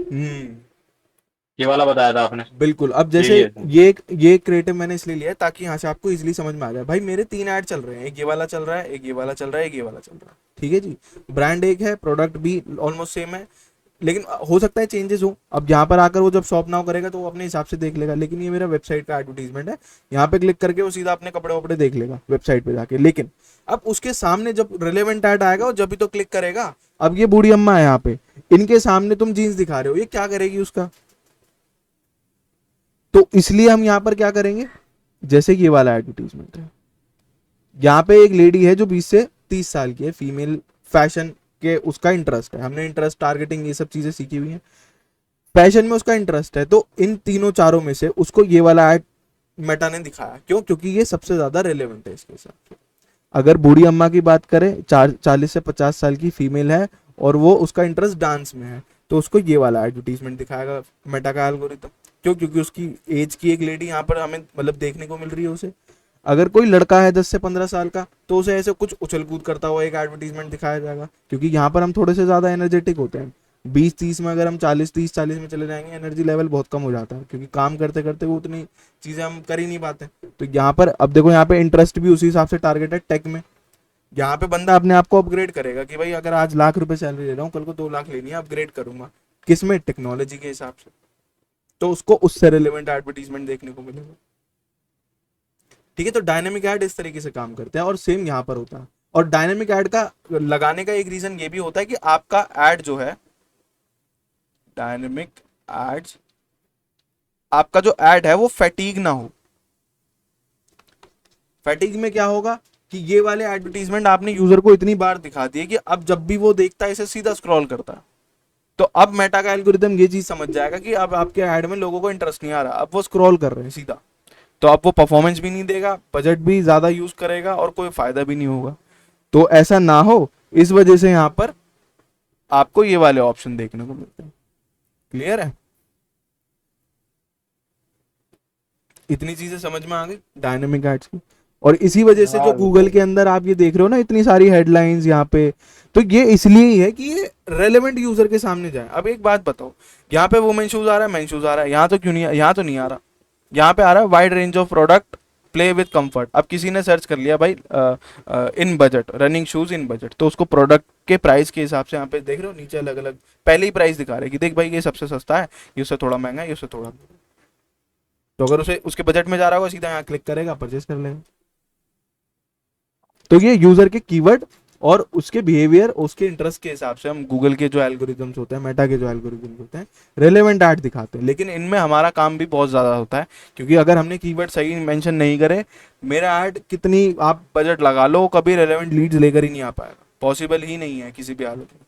Speaker 3: ये वाला बताया था आपने।
Speaker 1: बिल्कुल। अब जैसे ये क्रिएटिव मैंने इसलिए लिया है ताकि यहाँ से आपको इजीली समझ में आ जाए। भाई मेरे 3 ऐड चल रहे हैं, एक ये वाला चल रहा है, एक ये वाला चल रहा है, एक ये वाला चल रहा है। ठीक है जी, ब्रांड एक है, प्रोडक्ट भी ऑलमोस्ट सेम है, लेकिन हो सकता है चेंजेस हो। अब यहाँ पर आकर वो जब शॉप नाउ करेगा तो वो अपने हिसाब से देख लेगा, लेकिन ये मेरा वेबसाइट का एडवर्टीजमेंट है, यहाँ पे क्लिक करके वो सीधा अपने कपड़े वपड़े देख लेगा वेबसाइट पे जाके। लेकिन अब उसके सामने जब रिलेवेंट ऐड आएगा वो जब भी तो क्लिक करेगा। अब ये बूढ़ी अम्मा है यहाँ पे, इनके सामने तुम जीन्स दिखा रहे हो, ये क्या करेगी उसका? तो इसलिए हम यहाँ पर क्या करेंगे, जैसे कि ये वाला एडवर्टीजमेंट है, यहाँ पे एक लेडी है जो 20 से 30 साल की है, फीमेल, फैशन के उसका इंटरेस्ट है, हमने इंटरेस्ट टारगेटिंग ये सब चीजें सीखी हुई हैं, फैशन में उसका इंटरेस्ट है, तो इन तीनों चारों में से उसको ये वाला ऐड मेटा ने दिखाया। क्यों? क्योंकि ये सबसे ज्यादा रेलेवेंट है इसके हिसाब से। अगर बूढ़ी अम्मा की बात करें, 40 से 50 साल की फीमेल है और वो उसका इंटरेस्ट डांस में है, तो उसको ये वाला एडवर्टीजमेंट दिखाएगा मेटा का एल्गोरिथम। क्यों? क्योंकि उसकी एज की एक लेडी यहाँ पर हमें मतलब देखने को मिल रही है उसे। अगर कोई लड़का है 10 से 15 साल का, तो उसे ऐसे कुछ उछल कूद करता हुआ एक एडवर्टीजमेंट दिखाया जाएगा, क्योंकि यहाँ पर हम थोड़े से ज्यादा एनर्जेटिक होते हैं। 20-30 में अगर हम 40-30-40 में चले जाएंगे, एनर्जी लेवल बहुत कम हो जाता है, क्योंकि काम करते करते वो उतनी चीजें हम कर ही नहीं पाते। तो यहाँ पर अब देखो, यहाँ पे इंटरेस्ट भी उसी हिसाब से टारगेट है टेक में। यहाँ पे बंदा अपने आप को अपग्रेड करेगा कि भाई अगर आज ₹1,00,000 सैलरी ले रहा हूँ, कल को 2 लाख लेनी है, अपग्रेड करूंगा किसमें? टेक्नोलॉजी के हिसाब से। तो उसको उससे रिलेवेंट एडवर्टीजमेंट देखने को मिलेगा। ठीक है, तो डायनेमिक ऐड इस तरीके से काम करते हैं और सेम यहाँ पर होता है। और डायनेमिक ऐड का लगाने का एक रीजन ये भी होता है कि आपका ऐड जो है, डायनेमिक एड्स, आपका जो ऐड है वो फैटीग ना हो। फैटीग में क्या होगा कि ये वाले एडवर्टीजमेंट आपने यूजर को इतनी बार दिखा दिए कि अब जब भी वो देखता है इसे सीधा स्क्रॉल करता है। तो अब मेटा का एल्गोरिथम ये चीज समझ जाएगा कि अब आपके ऐड में लोगों को इंटरेस्ट नहीं आ रहा, अब वो स्क्रॉल कर रहे हैं सीधा, तो अब वो परफॉर्मेंस भी नहीं देगा, बजट भी ज्यादा यूज करेगा और कोई फायदा भी नहीं होगा। तो ऐसा ना हो, इस वजह से यहाँ पर आपको ये वाले ऑप्शन देखने को मिलते हैं। क्लियर है? इतनी चीजें समझ में आ गई डायनेमिक एड्स की। और इसी वजह से जो
Speaker 3: हाँ
Speaker 1: गूगल के अंदर आप ये देख रहे हो ना, इतनी सारी हेडलाइंस यहाँ पे, तो ये इसलिए ही है कि ये रेलेवेंट यूजर के सामने जाए। अब एक बात बताओ, यहाँ पे वुमेन शूज आ रहा है, मेन शूज आ रहा है, यहाँ तो क्यों नहीं, यहाँ तो नहीं आ रहा, यहाँ पे आ रहा है wide range of product, play with comfort. अब किसी ने सर्च कर लिया भाई in budget, running shoes in budget, तो उसको प्रोडक्ट के प्राइस के हिसाब से यहाँ पे देख रहे हो नीचे अलग अलग पहले ही प्राइस दिखा रहे हैं कि देख भाई ये सबसे सस्ता है, ये उससे थोड़ा महंगा है, ये उससे थोड़ा। तो अगर उसे उसके बजट में जा रहा होगा, सीधा यहाँ क्लिक करेगा, परचेस कर लेगा। तो ये यूजर के कीवर्ड और उसके बिहेवियर, उसके इंटरेस्ट के हिसाब से हम गूगल के जो एल्गोरिथम्स होते हैं, मेटा के जो एल्गोरिथम्स होते हैं, रेलेवेंट ऐड दिखाते हैं। लेकिन इनमें हमारा काम भी बहुत ज्यादा होता है, क्योंकि अगर हमने कीवर्ड सही मेंशन नहीं करे, मेरा ऐड कितनी आप बजट लगा लो, कभी रेलेवेंट लीड्स लेकर ही नहीं आ पाएगा, पॉसिबल ही नहीं है किसी भी हालत में।